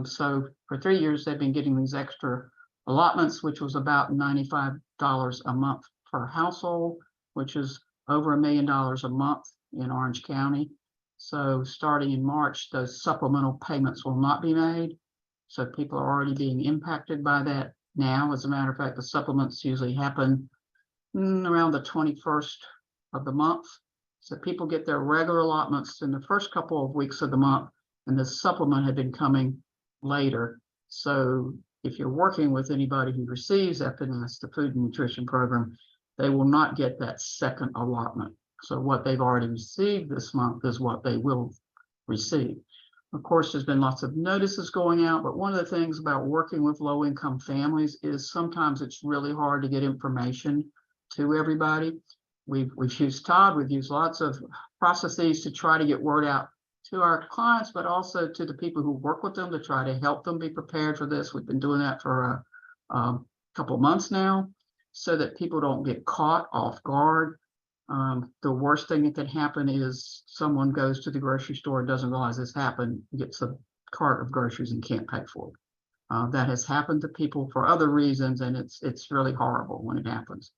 So for 3 years, they've been getting these extra allotments, which was about $95 a month per household, which is over $1 million a month in Orange County. So starting in March, those supplemental payments will not be made. So people are already being impacted by that now. As a matter of fact, the supplements usually happen around the 21st of the month. So people get their regular allotments in the first couple of weeks of the month, and the supplement had been coming later. So if you're working with anybody who receives FNS, the Food and Nutrition Program, they will not get that second allotment. So what they've already received this month is what they will receive. Of course, there's been lots of notices going out, but one of the things about working with low-income families is sometimes it's really hard to get information to everybody. We've used Todd, we've used lots of processes to try to get word out to our clients, but also to the people who work with them to try to help them be prepared for this. We've been doing that for a couple of months now, so that people don't get caught off guard. The worst thing that can happen is someone goes to the grocery store and doesn't realize this happened, gets a cart of groceries and can't pay for it. That has happened to people for other reasons, and it's really horrible when it happens.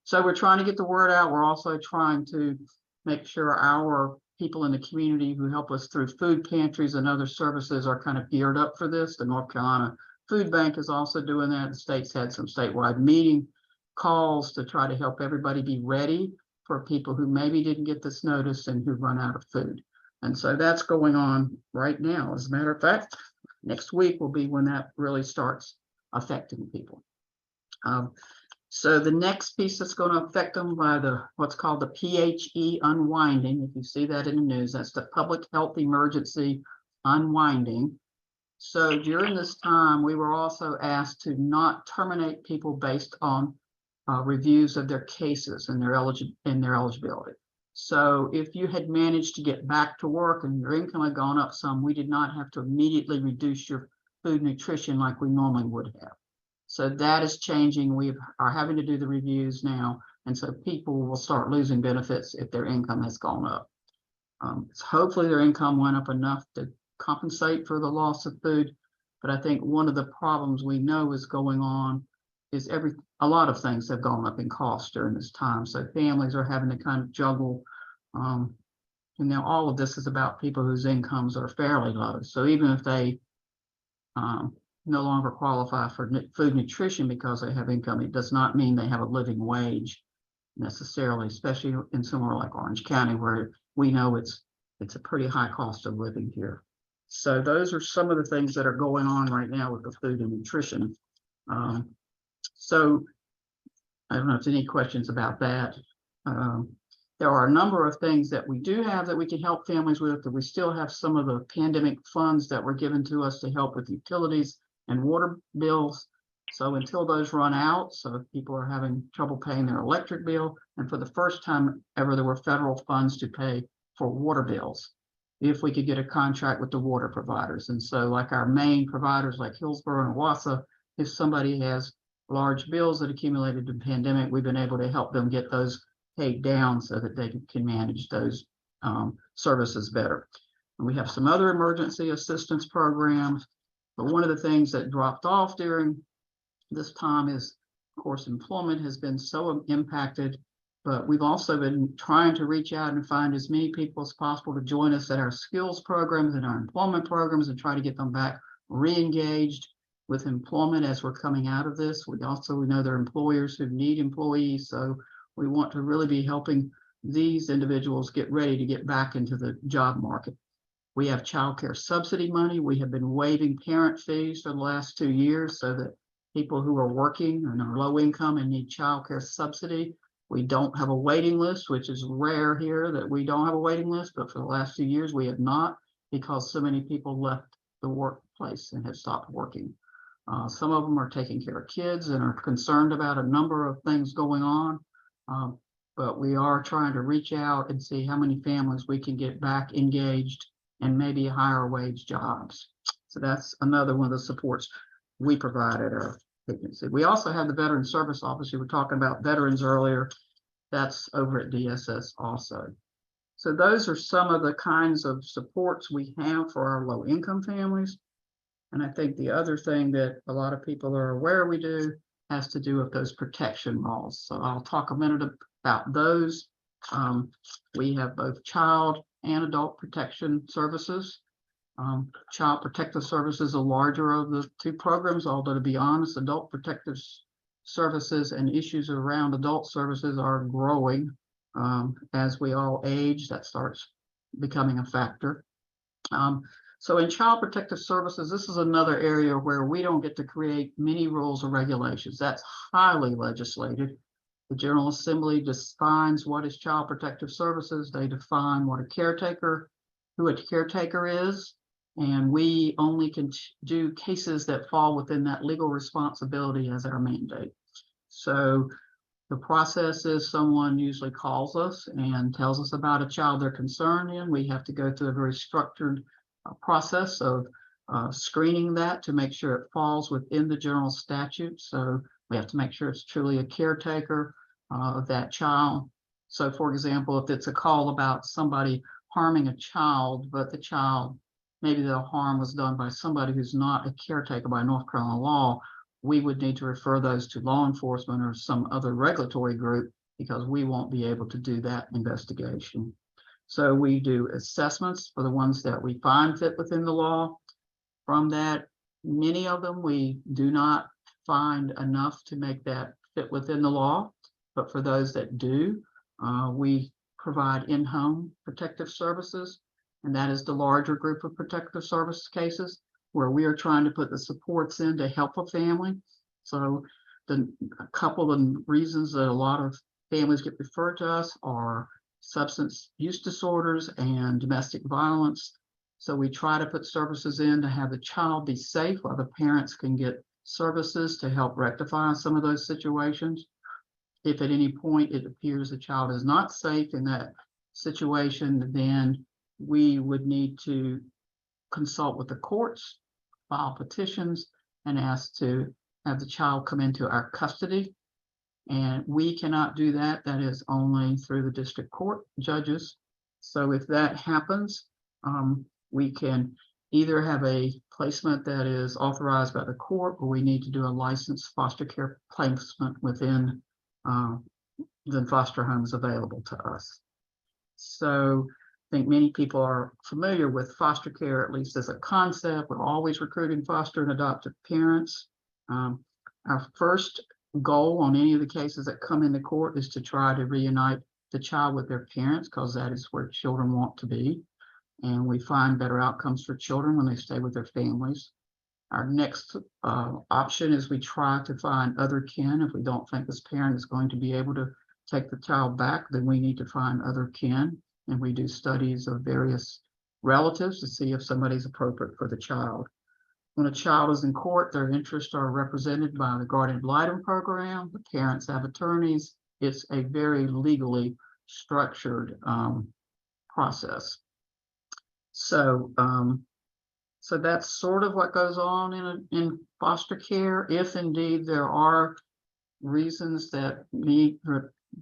So we're trying to get the word out. We're also trying to make sure our people in the community who help us through food pantries and other services are kind of geared up for this. The North Carolina Food Bank is also doing that. The state's had some statewide meeting calls to try to help everybody be ready for people who maybe didn't get this notice and who run out of food. And so that's going on right now. As a matter of fact, next week will be when that really starts affecting people. So the next piece that's going to affect them by what's called the PHE unwinding, if you see that in the news, that's the Public Health Emergency unwinding. So during this time, we were also asked to not terminate people based on reviews of their cases and their eligibility. So if you had managed to get back to work and your income had gone up some, we did not have to immediately reduce your food nutrition like we normally would have. So that is changing. We are having to do the reviews now. And so people will start losing benefits if their income has gone up. So hopefully their income went up enough to compensate for the loss of food. But I think one of the problems we know is going on is a lot of things have gone up in cost during this time. So families are having to kind of juggle. All of this is about people whose incomes are fairly low. So even if they no longer qualify for food nutrition because they have income, it does not mean they have a living wage necessarily, especially in somewhere like Orange County, where we know it's a pretty high cost of living here. So those are some of the things that are going on right now with the food and nutrition. So I don't know if there's any questions about that. There are a number of things that we do have that we can help families with, that we still have some of the pandemic funds that were given to us to help with utilities and water bills. So until those run out, so if people are having trouble paying their electric bill, and for the first time ever, there were federal funds to pay for water bills, if we could get a contract with the water providers. And so like our main providers like Hillsborough and Owasso, if somebody has large bills that accumulated in the pandemic, we've been able to help them get those paid down so that they can manage those services better. And we have some other emergency assistance programs, but one of the things that dropped off during this time is, of course, employment has been so impacted But we've also been trying to reach out and find as many people as possible to join us at our skills programs and our employment programs and try to get them back re-engaged with employment as we're coming out of this. We know there are employers who need employees, so we want to really be helping these individuals get ready to get back into the job market. We have child care subsidy money. We have been waiving parent fees for the last 2 years so that people who are working and are low income and need child care subsidy, we don't have a waiting list, which is rare here that we don't have a waiting list, but for the last 2 years we have not, because so many people left the workplace and have stopped working. Some of them are taking care of kids and are concerned about a number of things going on. But we are trying to reach out and see how many families we can get back engaged and maybe higher wage jobs. So that's another one of the supports we provide at our agency. We also have the Veteran Service Office. You were talking about veterans earlier. That's over at DSS also. So those are some of the kinds of supports we have for our low income families. And I think the other thing that a lot of people are aware we do has to do with those protection laws. So I'll talk a minute about those. We have both child and adult protection services. Child Protective Services is the larger of the two programs, although to be honest, adult protective services and issues around adult services are growing. As we all age, that starts becoming a factor. So in Child Protective Services, this is another area where we don't get to create many rules or regulations. That's highly legislated. The General Assembly defines what is Child Protective Services. They define who a caretaker is, and we only can do cases that fall within that legal responsibility as our mandate. So the process is someone usually calls us and tells us about a child they're concerned in. We have to go through a very structured process of screening that to make sure it falls within the general statute. So we have to make sure it's truly a caretaker of that child. So for example, if it's a call about somebody harming a child, but the child, maybe the harm was done by somebody who's not a caretaker by North Carolina law, we would need to refer those to law enforcement or some other regulatory group because we won't be able to do that investigation. So we do assessments for the ones that we find fit within the law. From that, many of them we do not find enough to make that fit within the law, but for those that do, we provide in-home protective services, and that is the larger group of protective service cases where we are trying to put the supports in to help a family. So a couple of the reasons that a lot of families get referred to us are substance use disorders and domestic violence. So we try to put services in to have the child be safe while the parents can get services to help rectify some of those situations. If at any point it appears the child is not safe in that situation, then we would need to consult with the courts, file petitions, and ask to have the child come into our custody. And we cannot do that. That is only through the district court judges. So if that happens, we can either have a placement that is authorized by the court, or we need to do a licensed foster care placement within the foster homes available to us. So I think many people are familiar with foster care, at least as a concept. We're always recruiting foster and adoptive parents. Our first goal on any of the cases that come into court is to try to reunite the child with their parents, because that is where children want to be. And we find better outcomes for children when they stay with their families. Our next option is we try to find other kin. If we don't think this parent is going to be able to take the child back, then we need to find other kin. And we do studies of various relatives to see if somebody's appropriate for the child. When a child is in court, their interests are represented by the guardian ad litem program. The parents have attorneys. It's a very legally structured process. So that's sort of what goes on in foster care. If indeed there are reasons that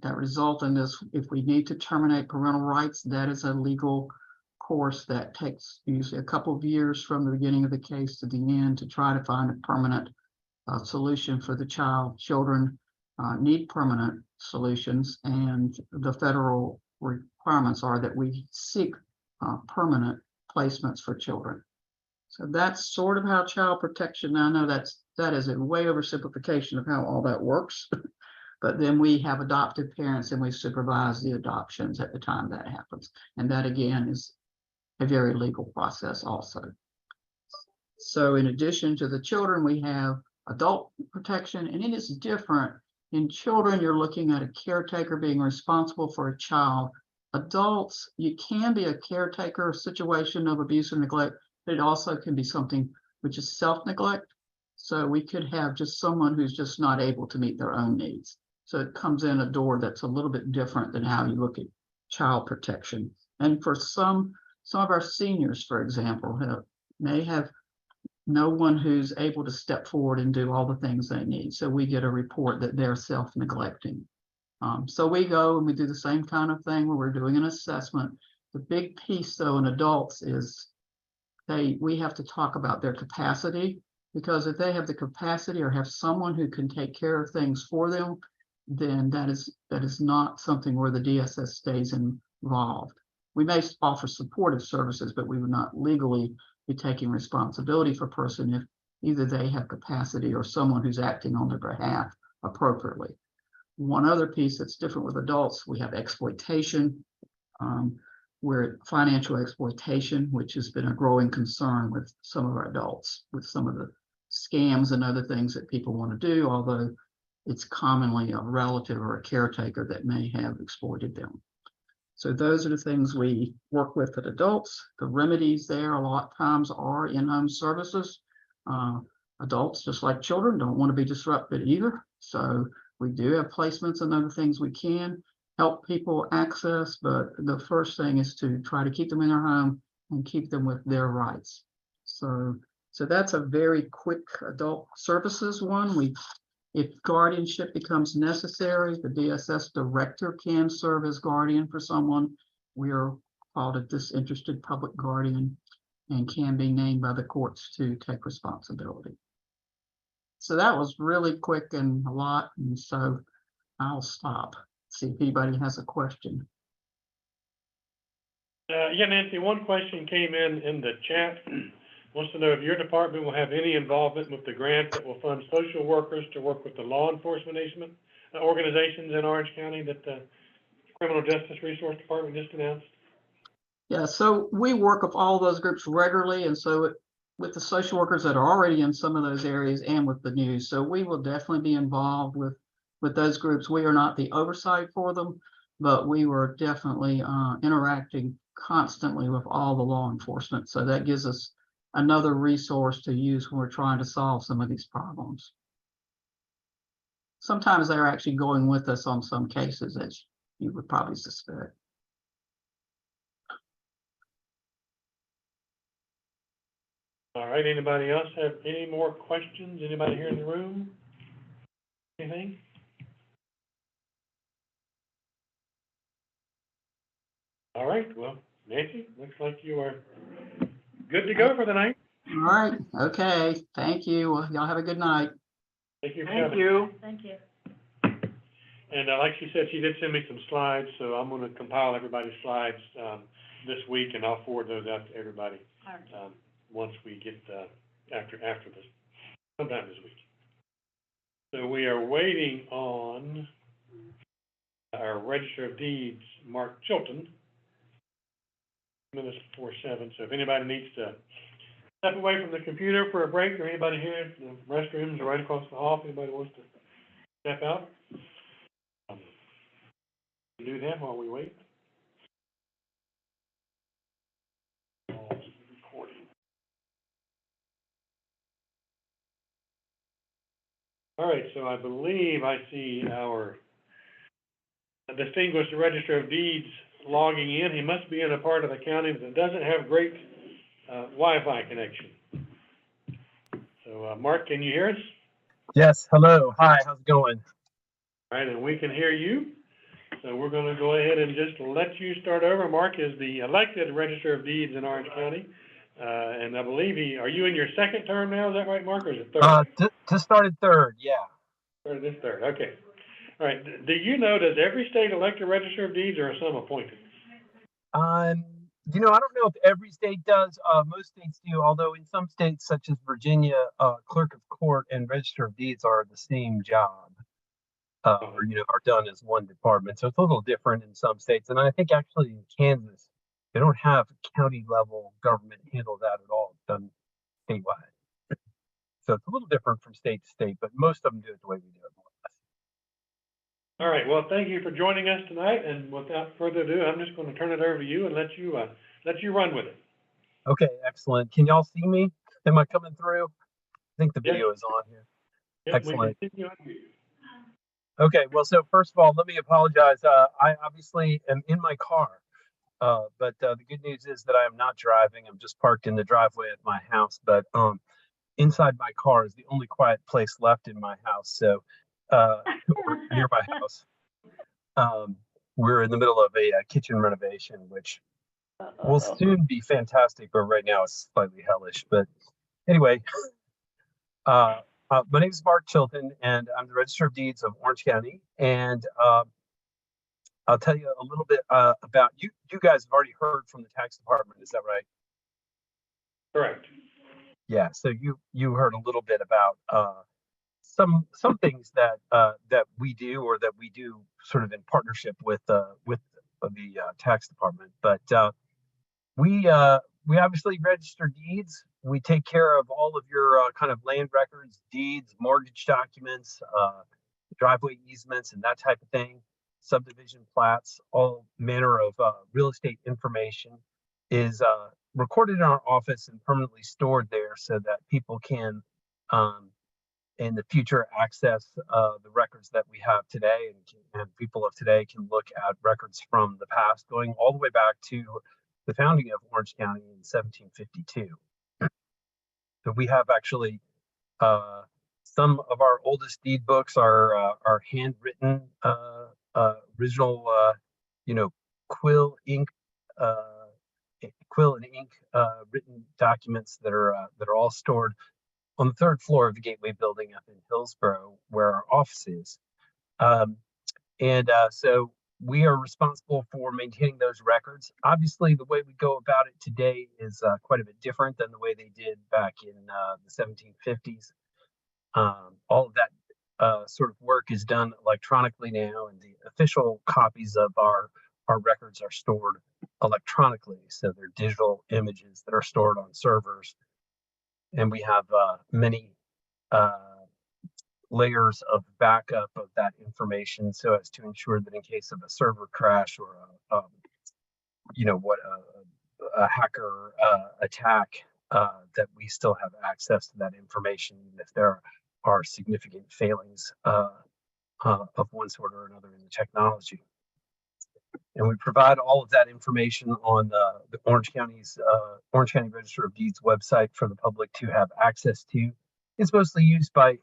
result in this, if we need to terminate parental rights, that is a legal course that takes usually a couple of years from the beginning of the case to the end to try to find a permanent solution for the children need permanent solutions, and the federal requirements are that we seek permanent placements for children. So that's sort of how child protection, now I know that is a way oversimplification of how all that works. But then we have adoptive parents and we supervise the adoptions at the time that happens. And that again is a very legal process also. So in addition to the children, we have adult protection, and it is different. In children, you're looking at a caretaker being responsible for a child. Adults, you can be a caretaker situation of abuse or neglect, but it also can be something which is self-neglect. So we could have just someone who's just not able to meet their own needs. So it comes in a door that's a little bit different than how you look at child protection. And for some of our seniors, for example, may have no one who's able to step forward and do all the things they need. So we get a report that they're self-neglecting. So we go and we do the same kind of thing where we're doing an assessment. The big piece though in adults is we have to talk about their capacity, because if they have the capacity or have someone who can take care of things for them, then that is not something where the DSS stays involved. We may offer supportive services, but we would not legally be taking responsibility for a person if either they have capacity or someone who's acting on their behalf appropriately. One other piece that's different with adults, we have exploitation, where financial exploitation, which has been a growing concern with some of our adults, with some of the scams and other things that people want to do, although it's commonly a relative or a caretaker that may have exploited them. So those are the things we work with at adults. The remedies there a lot of times are in-home services. Adults, just like children, don't want to be disrupted either. So we do have placements and other things we can help people access, but the first thing is to try to keep them in their home and keep them with their rights. So that's a very quick adult services one. If guardianship becomes necessary, the DSS director can serve as guardian for someone. We are called a disinterested public guardian and can be named by the courts to take responsibility. So that was really quick and a lot, and so I'll stop. See if anybody has a question. Yeah, Nancy, one question came in the chat. Wants to know if your department will have any involvement with the grant that will fund social workers to work with the law enforcement organizations in Orange County that the Criminal Justice Resource Department just announced. Yeah, so we work with all those groups regularly, and so with the social workers that are already in some of those areas and with the news. So we will definitely be involved with those groups. We are not the oversight for them, but we were definitely interacting constantly with all the law enforcement. So that gives us another resource to use when we're trying to solve some of these problems. Sometimes they're actually going with us on some cases, as you would probably suspect. All right, anybody else have any more questions? Anybody here in the room? Anything? All right, well, Nancy, looks like you are good to go for the night. All right, okay, thank you. Well, y'all have a good night. Thank you for Thank coming. you. Thank you. And like she said, she did send me some slides, so I'm gonna compile everybody's slides, this week, and I'll forward those out to everybody, once we get, after this, sometime this week. So we are waiting on our Register of Deeds, Mark Chilton, minutes before 7, so if anybody needs to step away from the computer for a break, or anybody here, the restrooms are right across the hall, if anybody wants to step out, do that while we wait. Recording. All right, so I believe I see our distinguished Register of Deeds logging in. He must be in a part of the county that doesn't have great Wi-Fi connection. So, Mark, can you hear us? Yes, hello. Hi, how's it going? All right, and we can hear you. So we're going to go ahead and just let you start over. Mark is the elected Register of Deeds in Orange County. And I believe are you in your second term now? Is that right, Mark, or is it third? Just started third, yeah. Or this third, okay. All right, do you know, does every state elect a register of deeds or are some appointed? You know, I don't know if every state does. Most states do, although in some states, such as Virginia, clerk of court and register of deeds are the same job. Or, you know, are done as one department. So it's a little different in some states. And I think actually in Kansas, they don't have county level government handle that at all. It's done statewide. So it's a little different from state to state, but most of them do it the way we do it, more or less. All right, well, thank you for joining us tonight, and without further ado, I'm just gonna turn it over to you and let you run with it. Okay, excellent. Can y'all see me? Am I coming through? I think the Yep. video is on here. Yep, we Excellent. continue on mute. Okay, well, so first of all, let me apologize. I obviously am in my car, but the good news is that I am not driving. I'm just parked in the driveway at my house, but inside my car is the only quiet place left in my house. So, or near my house. We're in the middle of a kitchen renovation, which will soon be fantastic, but right now it's slightly hellish. But anyway, my name is Mark Chilton, and I'm the Register of Deeds of Orange County. And I'll tell you a little bit about you. You guys have already heard from the tax department, is that right? Correct. Yeah. So you heard a little bit about some things that that we do, or that we do sort of in partnership with the tax department. But we obviously register deeds. We take care of all of your kind of land records, deeds, mortgage documents, driveway easements, and that type of thing. Subdivision plats, all manner of real estate information is recorded in our office and permanently stored there, so that people can in the future access the records that we have today, and people of today can look at records from the past, going all the way back to the founding of Orange County in 1752. So we have actually some of our oldest deed books are handwritten, original, quill and ink written documents that are all stored on the third floor of the Gateway Building up in Hillsborough, where our office is. So we are responsible for maintaining those records. Obviously, the way we go about it today is quite a bit different than the way they did back in the 1750s. All of that sort of work is done electronically now, and the official copies of our records are stored electronically. So they're digital images that are stored on servers. And we have many layers of backup of that information, so as to ensure that in case of a server crash or a hacker attack, that we still have access to that information, even if there are significant failings of one sort or another in the technology. And we provide all of that information on the Orange County Register of Deeds website for the public to have access to. It's mostly used by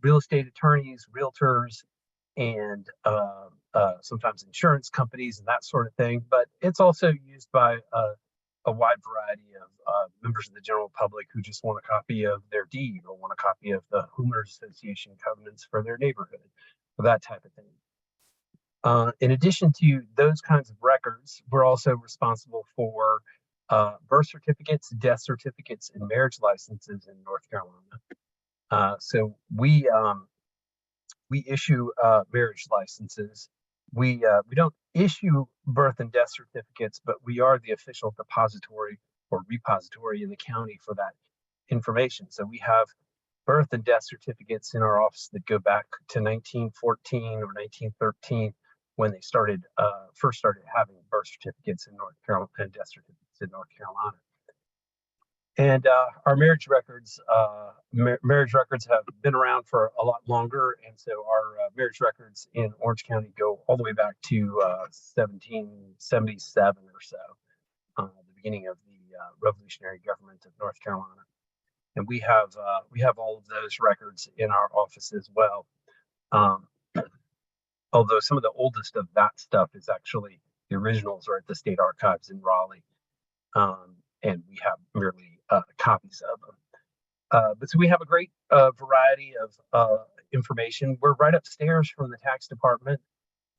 real estate attorneys, realtors, and sometimes insurance companies and that sort of thing. But it's also used by a wide variety of members of the general public who just want a copy of their deed, or want a copy of the homeowners association covenants for their neighborhood, or that type of thing. In addition to those kinds of records, we're also responsible for birth certificates, death certificates, and marriage licenses in North Carolina. So we issue marriage licenses. We don't issue birth and death certificates, but we are the official depository or repository in the county for that information. So we have birth and death certificates in our office that go back to 1914 or 1913, when they first started having birth certificates in North Carolina and death certificates in North Carolina. And our marriage records have been around for a lot longer, and so our marriage records in Orange County go all the way back to 1777 or so, the beginning of the Revolutionary Government of North Carolina. And we have all of those records in our office as well. Although some of the oldest of that stuff is actually, the originals are at the State Archives in Raleigh, and we have merely copies of them. But so we have a great variety of information. We're right upstairs from the tax department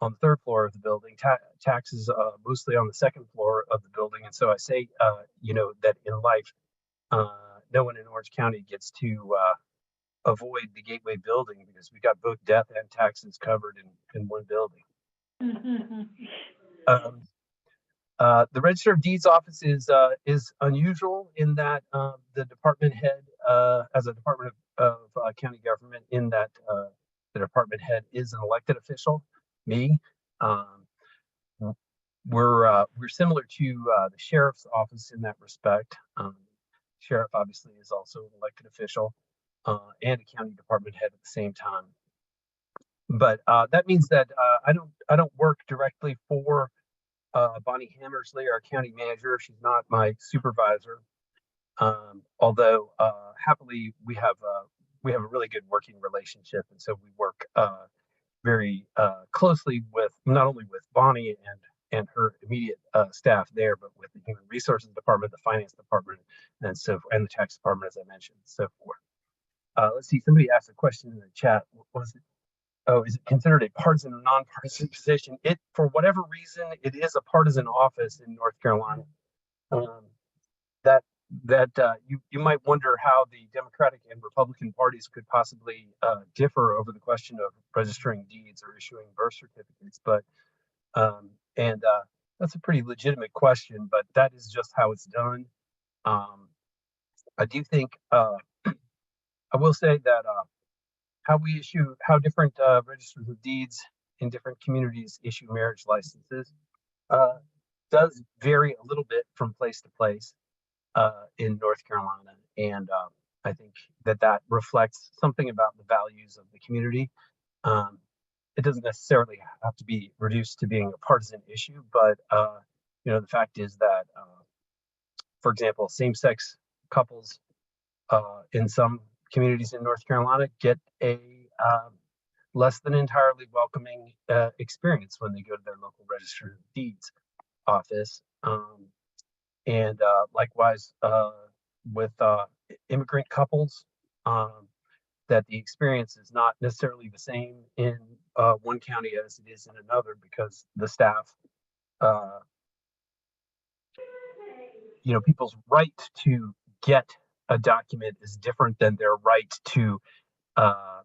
on the third floor of the building. Taxes mostly on the second floor of the building. And so I say, that in life, no one in Orange County gets to avoid the Gateway building because we got both death and taxes covered in one building. The Register of Deeds office is unusual in that the department head, as a department of county government, in that the department head is an elected official, me. We're similar to the sheriff's office in that respect. Sheriff obviously is also an elected official and a county department head at the same time. But that means that I don't work directly for Bonnie Hammersley, our county manager. She's not my supervisor. Although happily we have a really good working relationship, and so we work very closely with not only with Bonnie and her immediate staff there, but with the Human Resources Department, the Finance Department, and the Tax Department, as I mentioned, and so forth. Let's see. Somebody asked a question in the chat. What was it? Oh, is it considered a partisan or nonpartisan position? It, for whatever reason, it is a partisan office in North Carolina. You might wonder how the Democratic and Republican parties could possibly differ over the question of registering deeds or issuing birth certificates. But that's a pretty legitimate question. But that is just how it's done. I do think I will say that how different registers of deeds in different communities issue marriage licenses does vary a little bit from place to place in North Carolina. And I think that reflects something about the values of the community. It doesn't necessarily have to be reduced to being a partisan issue, but the fact is that, for example, same-sex couples in some communities in North Carolina get a less than entirely welcoming experience when they go to their local Register of Deeds office. And likewise with immigrant couples, that the experience is not necessarily the same in one county as it is in another, because the staff, people's right to get a document is different than their right to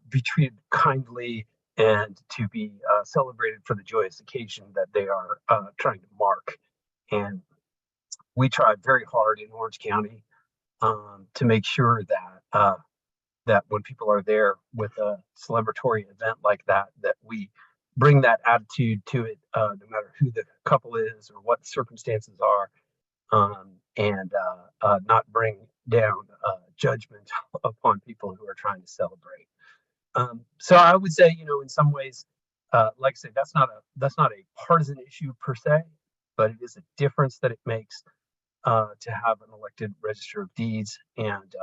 be treated kindly and to be celebrated for the joyous occasion that they are trying to mark. And we tried very hard in Orange County to make sure that that when people are there with a celebratory event like that, that we bring that attitude to it, no matter who the couple is or what the circumstances are, and not bring down judgment upon people who are trying to celebrate. So I would say, in some ways, like I say, that's not a partisan issue per se, but it is a difference that it makes to have an elected Register of Deeds. And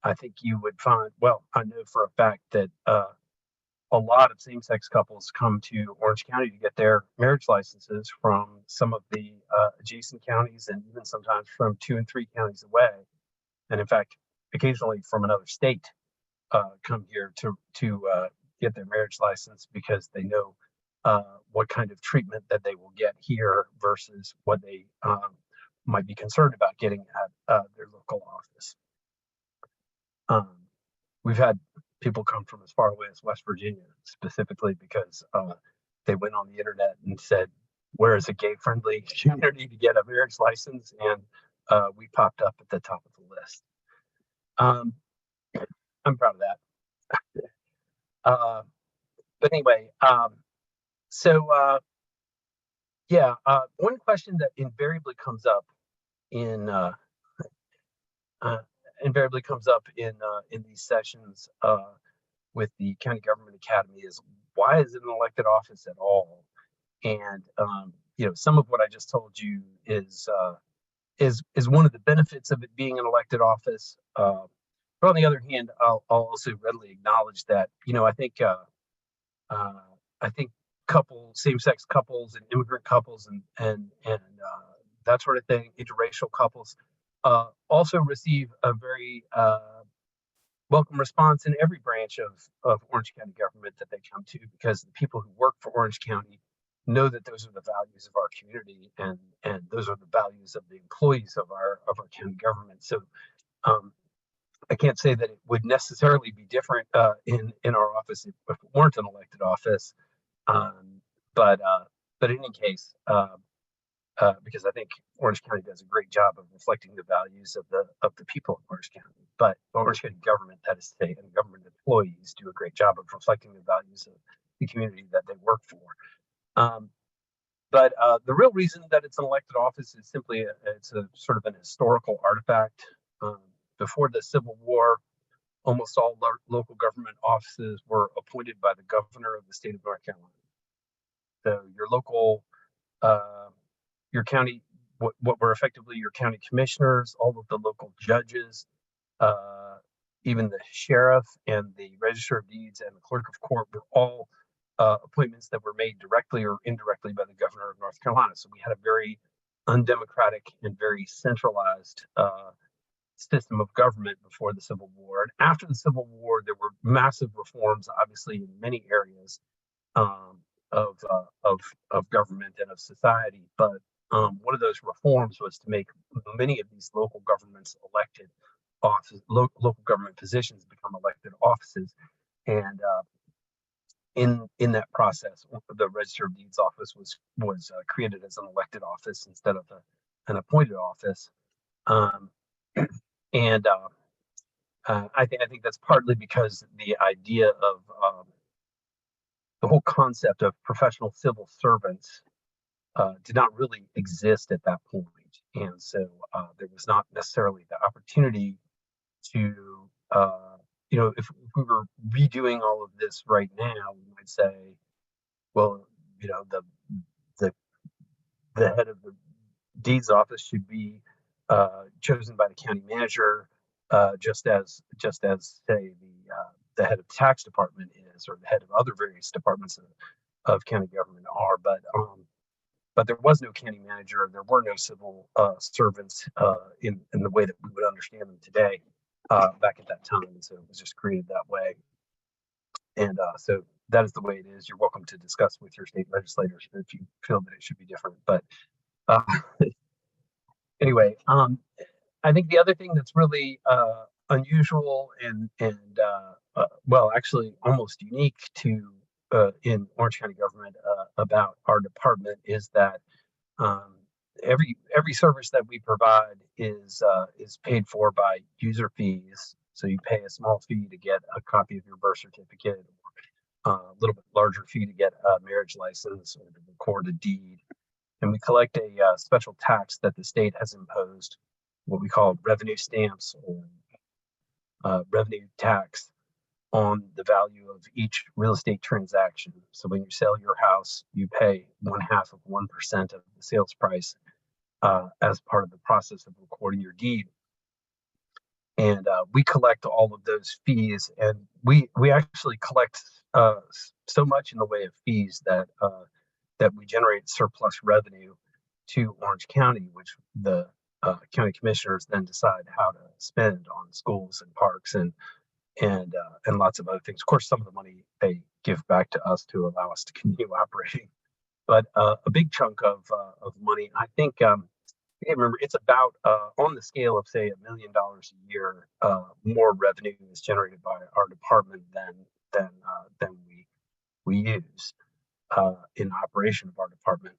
I think you would find, well, I know for a fact that a lot of same-sex couples come to Orange County to get their marriage licenses from some of the adjacent counties, and even sometimes from 2 and 3 counties away. And in fact, occasionally from another state come here to get their marriage license, because they know what kind of treatment that they will get here versus what they might be concerned about getting at their local office. We've had people come from as far away as West Virginia, specifically because they went on the internet and said, where is a gay-friendly community to get a marriage license? And we popped up at the top of the list. I'm proud of that. But anyway, one question that invariably comes up in these sessions with the County Government Academy is, why is it an elected office at all? And some of what I just told you is one of the benefits of it being an elected office. But on the other hand, I'll also readily acknowledge that I think same-sex couples and immigrant couples and that sort of thing, interracial couples, also receive a very welcome response in every branch of Orange County government that they come to, because the people who work for Orange County know that those are the values of our community, and those are the values of the employees of our county government. So I can't say that it would necessarily be different in our office if it weren't an elected office, but in any case, because I think Orange County does a great job of reflecting the values of the people of Orange County. But Orange County government, that is to say, and government employees do a great job of reflecting the values of the community that they work for. But the real reason that it's an elected office is simply it's a sort of an historical artifact. Before the Civil War, almost all local government offices were appointed by the governor of the state of North Carolina. So your local your county, what were effectively your county commissioners, all of the local judges, even the sheriff and the register of deeds and the clerk of court were all appointments that were made directly or indirectly by the governor of North Carolina. So we had a very undemocratic and very centralized system of government before the Civil War. And after the Civil War, there were massive reforms, obviously, in many areas of government and of society. But one of those reforms was to make many of these local governments elected offices, local government positions become elected offices. And in that process, the Register of Deeds office was created as an elected office instead of an appointed office. I think that's partly because the idea of the whole concept of professional civil servants did not really exist at that point. And so there was not necessarily the opportunity to, if we were redoing all of this right now, we might say, well, the head of the deeds office should be chosen by the county manager, just as say the head of the tax department is, or the head of other various departments of county government are. But there was no county manager. There were no civil servants in the way that we would understand them today back at that time. And so it was just created that way. And so that is the way it is. You're welcome to discuss with your state legislators if you feel that it should be different. But anyway, I think the other thing that's really unusual and well, actually almost unique to in Orange County government about our department is that every service that we provide is paid for by user fees. So you pay a small fee to get a copy of your birth certificate, or a little bit larger fee to get a marriage license or to record a deed. And we collect a special tax that the state has imposed, what we call revenue stamps or revenue tax, on the value of each real estate transaction. So when you sell your house, you pay 0.5% of the sales price as part of the process of recording your deed. And we collect all of those fees, and we actually collect so much in the way of fees that we generate surplus revenue to Orange County, which the county commissioners then decide how to spend on schools and parks and lots of other things. Of course, some of the money they give back to us to allow us to continue operating, but a big chunk of money, I think, I can't remember, it's about on the scale of say $1 million a year, more revenue is generated by our department than we use in operation of our department.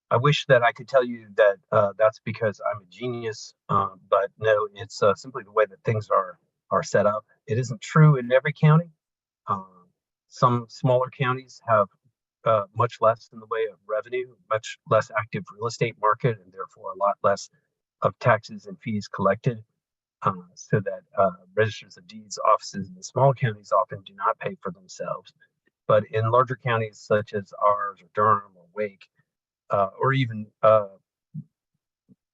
I wish that I could tell you that that's because I'm a genius, but no, it's simply the way that things are set up. It isn't true in every county. Some smaller counties have much less in the way of revenue, much less active real estate market, and therefore a lot less of taxes and fees collected. So that registers of deeds offices in the small counties often do not pay for themselves. But in larger counties such as ours or Durham or Wake, or even a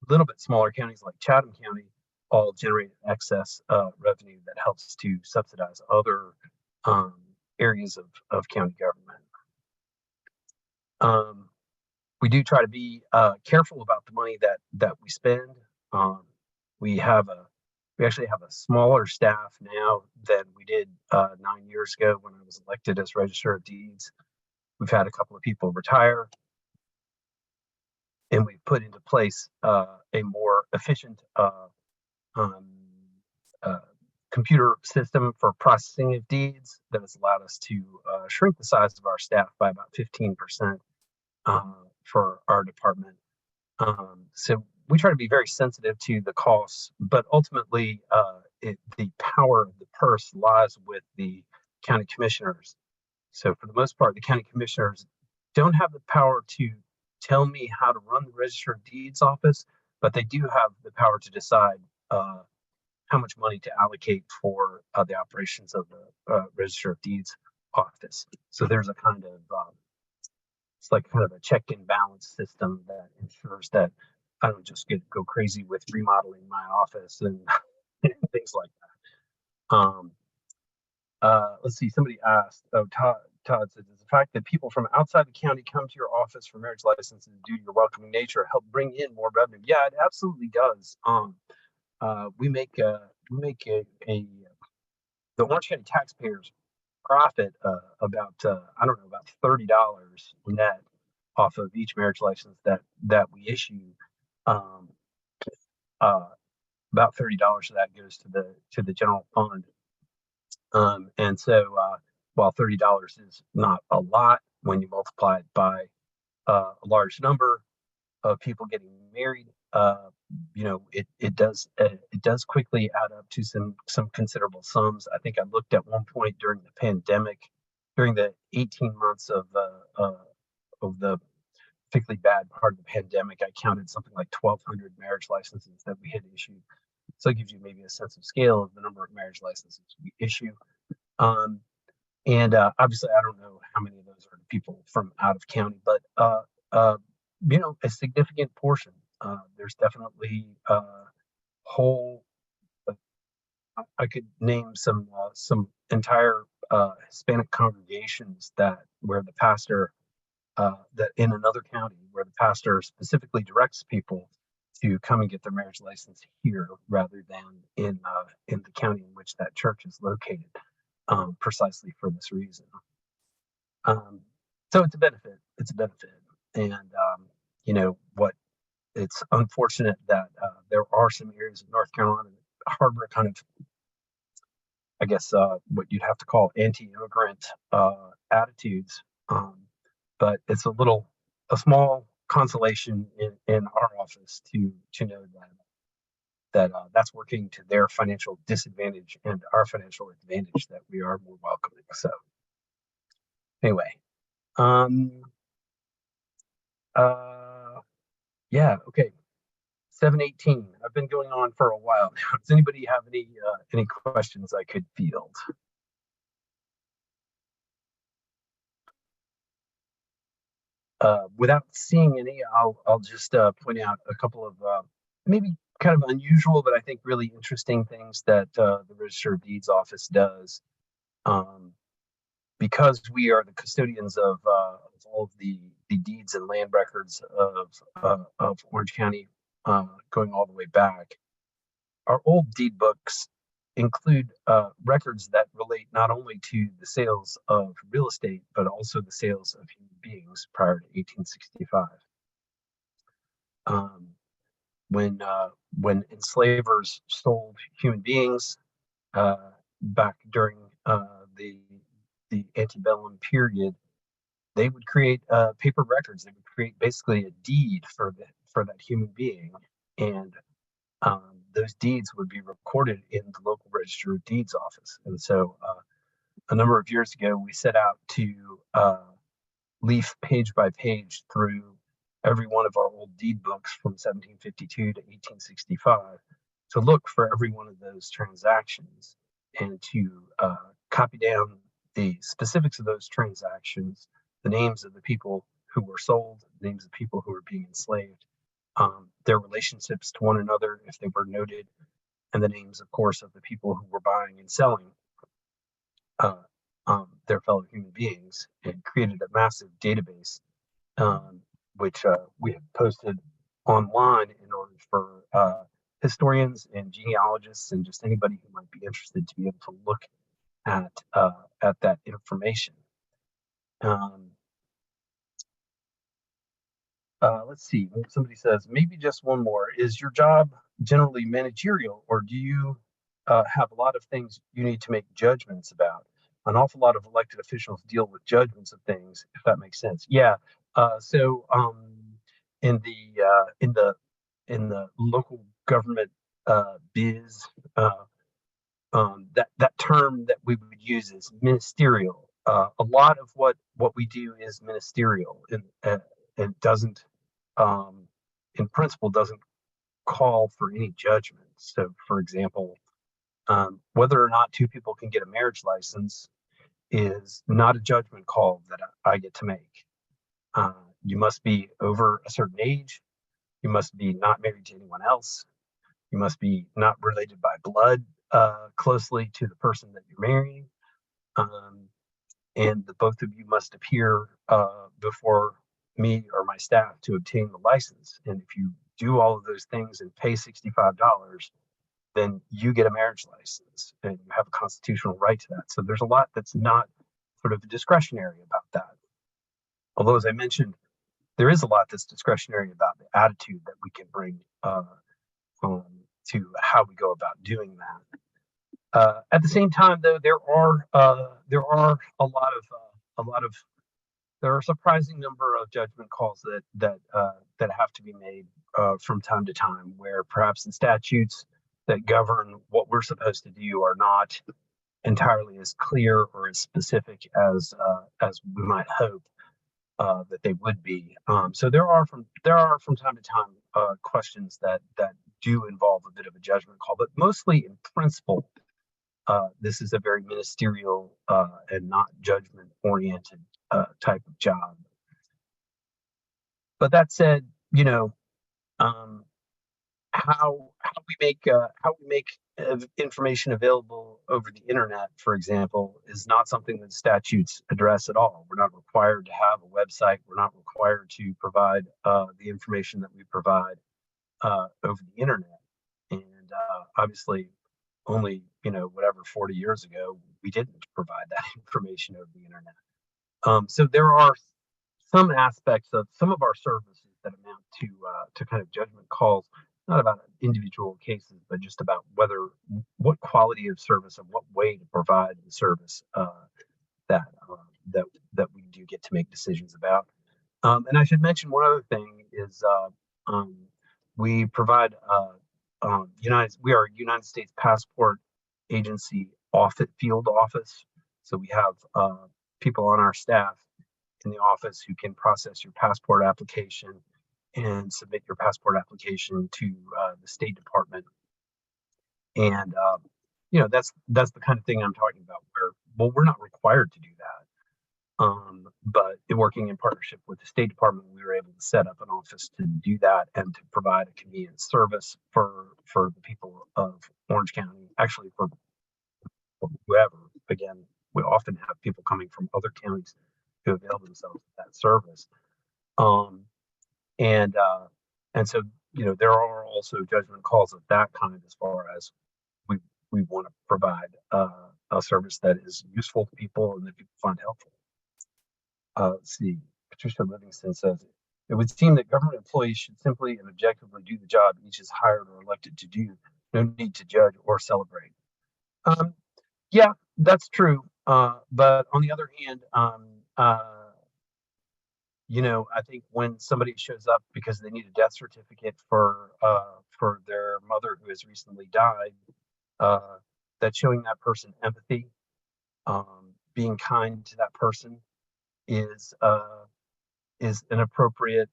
little bit smaller counties like Chatham County, all generate excess revenue that helps to subsidize other areas of county government. We do try to be careful about the money that we spend. we actually have a smaller staff now than we did 9 years ago when I was elected as Registrar of Deeds. We've had a couple of people retire, and we've put into place a more efficient computer system for processing of deeds that has allowed us to shrink the size of our staff by about 15% for our department. So we try to be very sensitive to the costs, but ultimately the power of the purse lies with the county commissioners. So for the most part, the county commissioners don't have the power to tell me how to run the Register of Deeds office, but they do have the power to decide how much money to allocate for the operations of the Register of Deeds office. So there's a kind of it's like kind of a check and balance system that ensures that I don't just go crazy with remodeling my office and things like that. Let's see, somebody asked, Todd said, does the fact that people from outside the county come to your office for marriage licenses due to your welcoming nature help bring in more revenue? Yeah, it absolutely does. We make the Orange County taxpayers profit about about $30 net off of each marriage license that we issue. About $30 of that goes to the general fund. And so while $30 is not a lot when you multiply it by a large number of people getting married, it does quickly add up to some considerable sums. I think I looked at one point during the pandemic, during the 18 months of the particularly bad part of the pandemic, I counted something like 1,200 marriage licenses that we had issued. So it gives you maybe a sense of scale of the number of marriage licenses we issue. And obviously, I don't know how many of those are people from out of county, but a significant portion. There's definitely whole. I could name some entire Hispanic congregations where the pastor that in another county where the pastor specifically directs people to come and get their marriage license here rather than in the county in which that church is located, precisely for this reason. So it's a benefit. It's a benefit, and it's unfortunate that there are some areas of North Carolina that harbor kind of, I guess, what you'd have to call anti-immigrant attitudes. But it's a small consolation in our office to know that that's working to their financial disadvantage and our financial advantage, that we are more welcoming. So anyway, yeah, okay. 7:18. I've been going on for a while now. Does anybody have any questions I could field? Without seeing any, I'll just point out a couple of maybe kind of unusual, but I think really interesting things that the Register of Deeds office does. Because we are the custodians of all of the deeds and land records of Orange County, going all the way back. Our old deed books include records that relate not only to the sales of real estate, but also the sales of human beings prior to 1865. When enslavers sold human beings back during the antebellum period, they would create paper records. They would create basically a deed for that human being, and those deeds would be recorded in the local Register of Deeds office. And so a number of years ago, we set out to leaf page by page through every one of our old deed books from 1752 to 1865 to look for every one of those transactions and to copy down the specifics of those transactions, the names of the people who were sold, the names of people who were being enslaved, their relationships to one another, if they were noted, and the names, of course, of the people who were buying and selling their fellow human beings, and created a massive database, which we have posted online in order for historians and genealogists and just anybody who might be interested to be able to look at that information. Let's see. Somebody says maybe just one more. Is your job generally managerial, or do you have a lot of things you need to make judgments about? An awful lot of elected officials deal with judgments of things, if that makes sense. Yeah. So in the local government biz, that term that we would use is ministerial. A lot of what we do is ministerial, and doesn't, in principle, doesn't call for any judgment. So, for example, whether or not two people can get a marriage license is not a judgment call that I get to make. You must be over a certain age. You must be not married to anyone else. You must be not related by blood closely to the person that you're marrying. And the both of you must appear before me or my staff to obtain the license. And if you do all of those things and pay $65, then you get a marriage license and you have a constitutional right to that. So there's a lot that's not sort of discretionary about that. Although, as I mentioned, there is a lot that's discretionary about the attitude that we can bring to how we go about doing that. At the same time, though, there are a surprising number of judgment calls that have to be made from time to time, where perhaps the statutes that govern what we're supposed to do are not entirely as clear or as specific as we might hope that they would be. So there are from time to time questions that do involve a bit of a judgment call, but mostly in principle, this is a very ministerial and not judgment oriented type of job. But that said, how we make information available over the internet, for example, is not something that statutes address at all. We're not required to have a website. We're not required to provide the information that we provide over the internet. And obviously, only 40 years ago, we didn't provide that information over the internet. So there are some aspects of some of our services that amount to kind of judgment calls, not about individual cases, but just about what quality of service and what way to provide the service that we do get to make decisions about. And I should mention one other thing is we provide we are a United States Passport Agency field office. So we have people on our staff in the office who can process your passport application and submit your passport application to the State Department. And that's the kind of thing I'm talking about, where we're not required to do that, but working in partnership with the State Department, we were able to set up an office to do that and to provide a convenient service for the people of Orange County, actually for whoever. Again, we often have people coming from other counties who avail themselves of that service. And so, there are also judgment calls of that kind, as far as we want to provide a service that is useful to people and that people find helpful. Let's see. Patricia Livingston says, it would seem that government employees should simply and objectively do the job each is hired or elected to do. No need to judge or celebrate. Yeah, that's true. But on the other hand, I think when somebody shows up because they need a death certificate for their mother who has recently died, that showing that person empathy, being kind to that person is an appropriate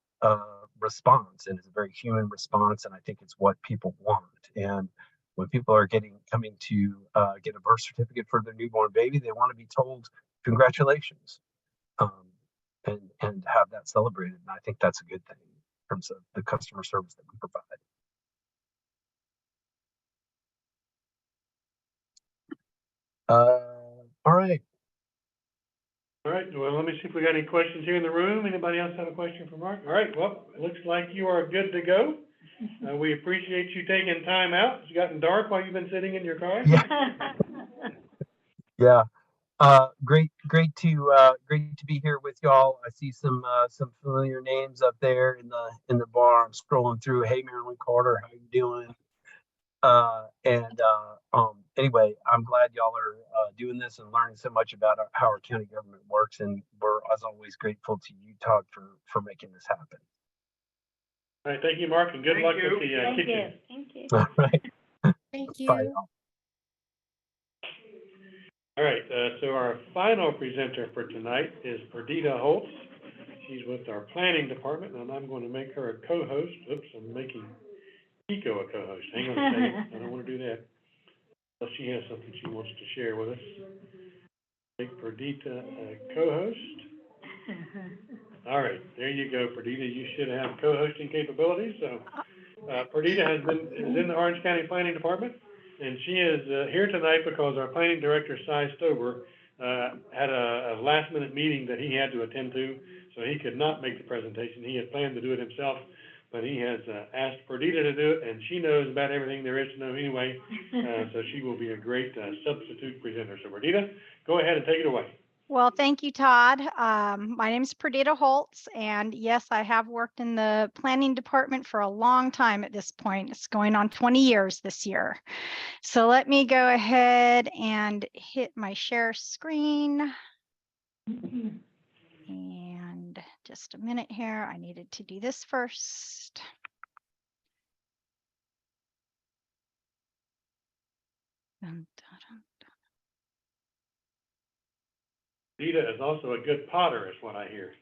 response, and it's a very human response, and I think it's what people want. And when people are coming to get a birth certificate for their newborn baby, they want to be told congratulations, and have that celebrated. And I think that's a good thing in terms of the customer service that we provide. All right. All right, well, let me see if we got any questions here in the room. Anybody else have a question for Mark? All right, well, it looks like you are good to go. We appreciate you taking time out. It's gotten dark while you've been sitting in your car. Yeah. Yeah. Great to be here with y'all. I see some familiar names up there in the bar. I'm scrolling through. Hey, Marilyn Carter, how you doing? Anyway, I'm glad y'all are doing this and learning so much about how our county government works, and we're as always grateful to you, Todd, for making this happen. All right, thank you, Mark, and good Thank luck you. with the kitchen. Thank you. All right. Thank Bye, y'all. All right, so our final presenter for tonight is Perdita Holtz. She's with our planning department, and I'm going to make her a co-host. Oops, I'm making Pico a co-host. Hang on a second, I don't want to do that. Unless she has something she wants to share with us. Make Perdita a co-host. All right, there you go, Perdita. You should have co-hosting capabilities. So, Perdita is in the Orange County Planning Department, and she is here tonight because our planning director, Cy Stover, had a last-minute meeting that he had to attend to, so he could not make the presentation. He had planned to do it himself, but he has asked Perdita to do it, and she knows about everything there is to know anyway, so she will be a great substitute presenter. So, Perdita, go ahead and take it away. Well, thank you, Todd. My name is Perdita Holtz, and yes, I have worked in the planning department for a long time at this point. It's going on 20 years this year. So let me go ahead and hit my share screen. And just a minute here, I needed to do this first. Dun, dun, dun. Perdita is also a good potter, is what I hear.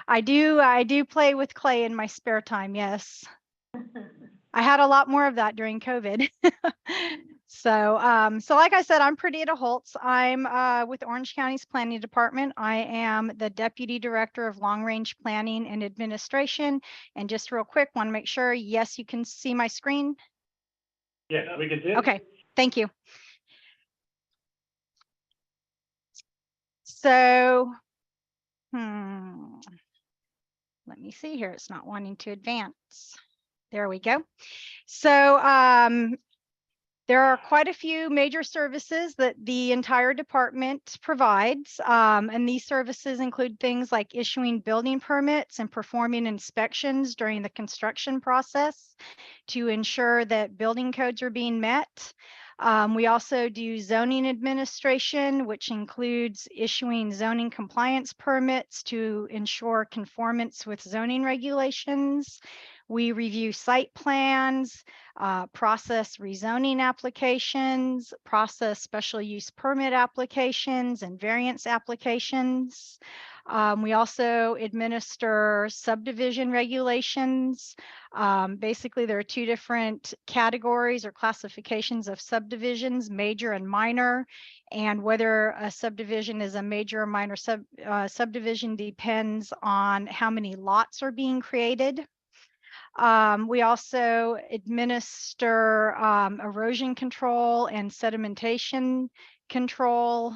I do play with clay in my spare time, yes. I had a lot more of that during COVID. So like I said, I'm Perdita Holtz. I'm with Orange County's Planning Department. I am the Deputy Director of Long Range Planning and Administration. And just real quick, want to make sure, yes, you can see my screen. Yes, we can see it. Okay, thank you. So, let me see here. It's not wanting to advance. There we go. So there are quite a few major services that the entire department provides. And these services include things like issuing building permits and performing inspections during the construction process to ensure that building codes are being met. We also do zoning administration, which includes issuing zoning compliance permits to ensure conformance with zoning regulations. We review site plans, process rezoning applications, process special use permit applications and variance applications. We also administer subdivision regulations. Basically, there are two different categories or classifications of subdivisions, major and minor. And whether a subdivision is a major or minor subdivision depends on how many lots are being created. We also administer erosion control and sedimentation control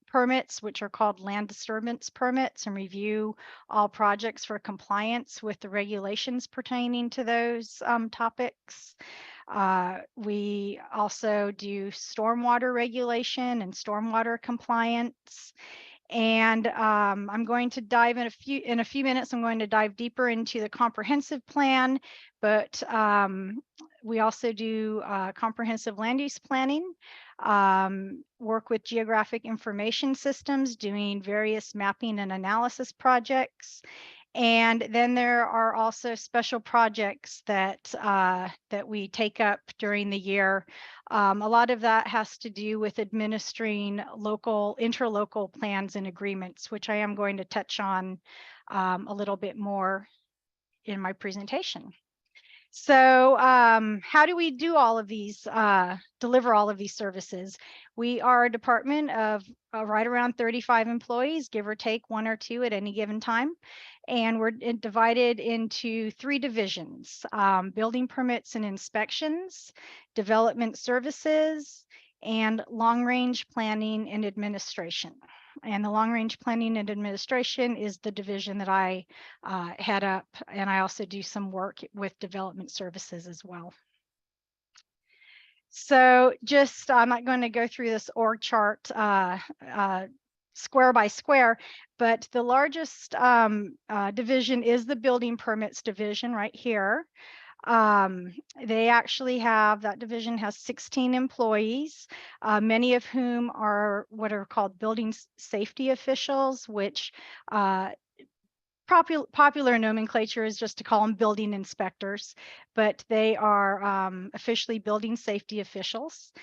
permits, which are called land disturbance permits, and review all projects for compliance with the regulations pertaining to those topics. We also do stormwater regulation and stormwater compliance. And I'm going to dive in a few minutes. I'm going to dive deeper into the comprehensive plan, but we also do comprehensive land use planning, work with geographic information systems, doing various mapping and analysis projects. And then there are also special projects that we take up during the year. A lot of that has to do with administering interlocal plans and agreements, which I am going to touch on a little bit more in my presentation. So how do we do all of these, deliver all of these services? We are a department of right around 35 employees, give or take one or two at any given time. And we're divided into three divisions: building permits and inspections, development services, and long-range planning and administration. And the Long Range Planning and Administration is the division that I head up, and I also do some work with development services as well. So just, I'm not going to go through this org chart square by square, but the largest division is the building permits division right here. They actually have, that division has 16 employees, many of whom are what are called building safety officials, which popular nomenclature is just to call them building inspectors, but they are officially building safety officials.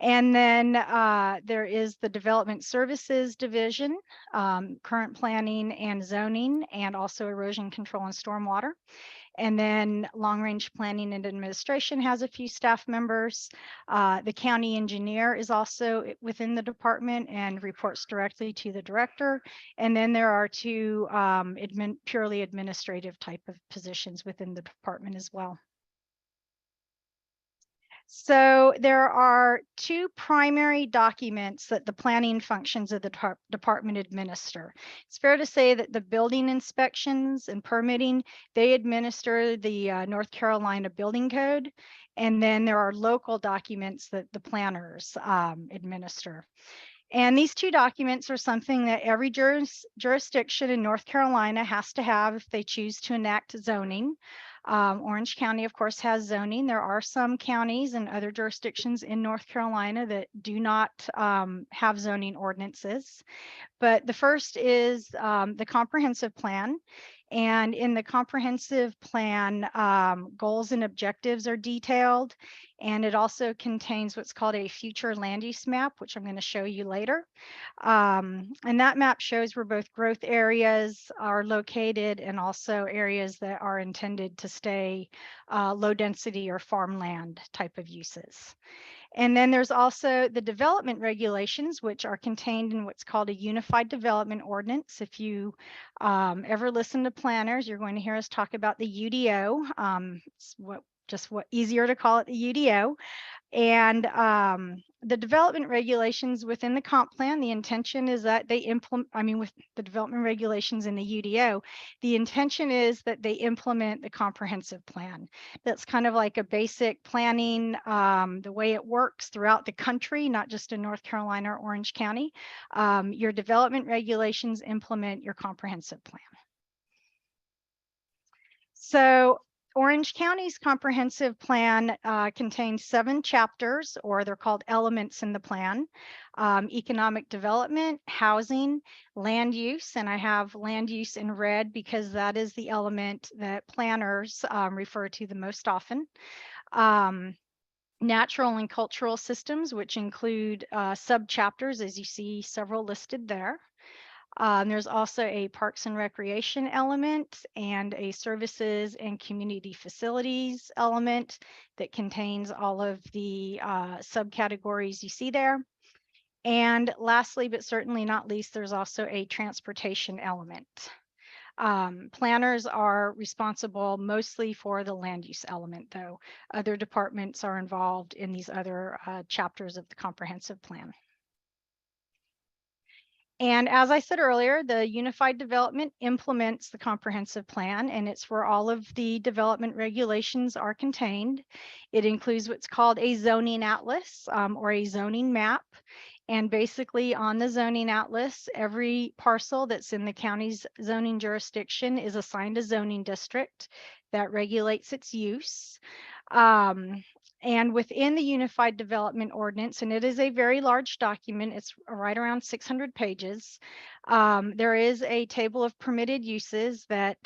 And then there is the Development Services Division, current planning and zoning, and also erosion control and stormwater. And then Long Range Planning and Administration has a few staff members. The county engineer is also within the department and reports directly to the director. And then there are two purely administrative type of positions within the department as well. So there are two primary documents that the planning functions of the department administer. It's fair to say that the building inspections and permitting, they administer the North Carolina Building Code. And then there are local documents that the planners administer. And these two documents are something that every jurisdiction in North Carolina has to have if they choose to enact zoning. Orange County, of course, has zoning. There are some counties and other jurisdictions in North Carolina that do not have zoning ordinances. But the first is the comprehensive plan. And in the comprehensive plan, goals and objectives are detailed. And it also contains what's called a future land use map, which I'm going to show you later. And that map shows where both growth areas are located and also areas that are intended to stay low density or farmland type of uses. And then there's also the development regulations, which are contained in what's called a unified development ordinance. If you ever listen to planners, you're going to hear us talk about the UDO. It's what easier to call it the UDO. And the development regulations within the comp plan, the intention is that they implement, with the development regulations in the UDO, the intention is that they implement the comprehensive plan. That's kind of like a basic planning, the way it works throughout the country, not just in North Carolina or Orange County. Your development regulations implement your comprehensive plan. So Orange County's comprehensive plan contains 7 chapters, or they're called elements in the plan: economic development, housing, land use, and I have land use in red because that is the element that planners refer to the most often. Natural and cultural systems, which include sub-chapters, as you see several listed there. There's also a parks and recreation element and a services and community facilities element that contains all of the subcategories you see there. And lastly, but certainly not least, there's also a transportation element. Planners are responsible mostly for the land use element, though other departments are involved in these other chapters of the comprehensive plan. And as I said earlier, the unified development implements the comprehensive plan, and it's where all of the development regulations are contained. It includes what's called a zoning atlas or a zoning map. And basically on the zoning atlas, every parcel that's in the county's zoning jurisdiction is assigned a zoning district that regulates its use. And within the Unified Development Ordinance, and it is a very large document, it's right around 600 pages, there is a table of permitted uses that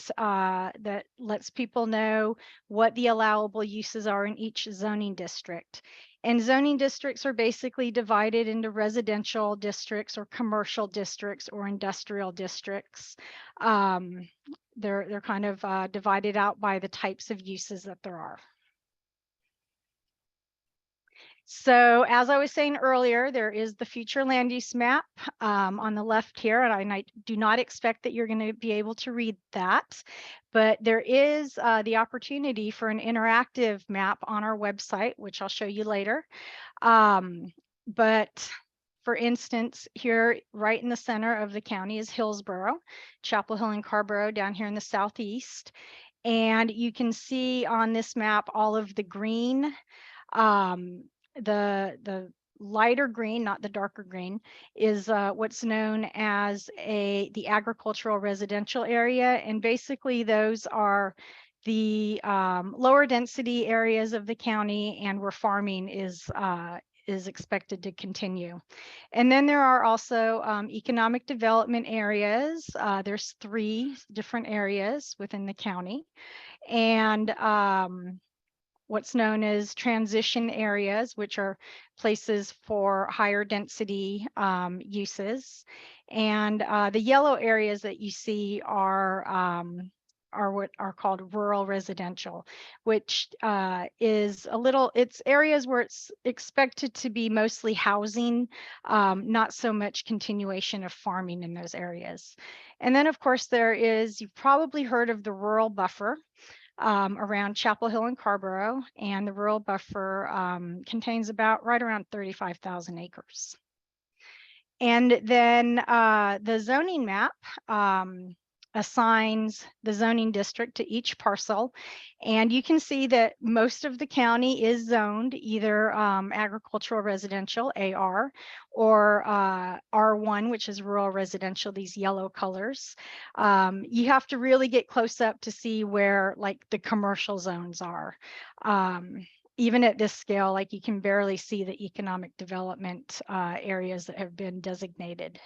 lets people know what the allowable uses are in each zoning district. And zoning districts are basically divided into residential districts or commercial districts or industrial districts. They're kind of divided out by the types of uses that there are. So as I was saying earlier, there is the future land use map on the left here, and I do not expect that you're going to be able to read that, but there is the opportunity for an interactive map on our website, which I'll show you later. But For instance, here right in the center of the county is Hillsborough, Chapel Hill and Carrboro down here in the southeast. And you can see on this map all of the green, the lighter green, not the darker green, is what's known as the agricultural residential area. And basically those are the lower density areas of the county and where farming is expected to continue. And then there are also economic development areas. There's 3 different areas within the county. And what's known as transition areas, which are places for higher density uses. And the yellow areas that you see are what are called rural residential, which is it's areas where it's expected to be mostly housing, not so much continuation of farming in those areas. And then of course you've probably heard of the rural buffer around Chapel Hill and Carrboro, and the rural buffer contains right around 35,000 acres. And then the zoning map assigns the zoning district to each parcel. And you can see that most of the county is zoned either agricultural residential, AR, or R1, which is rural residential, these yellow colors. You have to really get close up to see where like the commercial zones are. Even at this scale, like you can barely see the economic development areas that have been designated.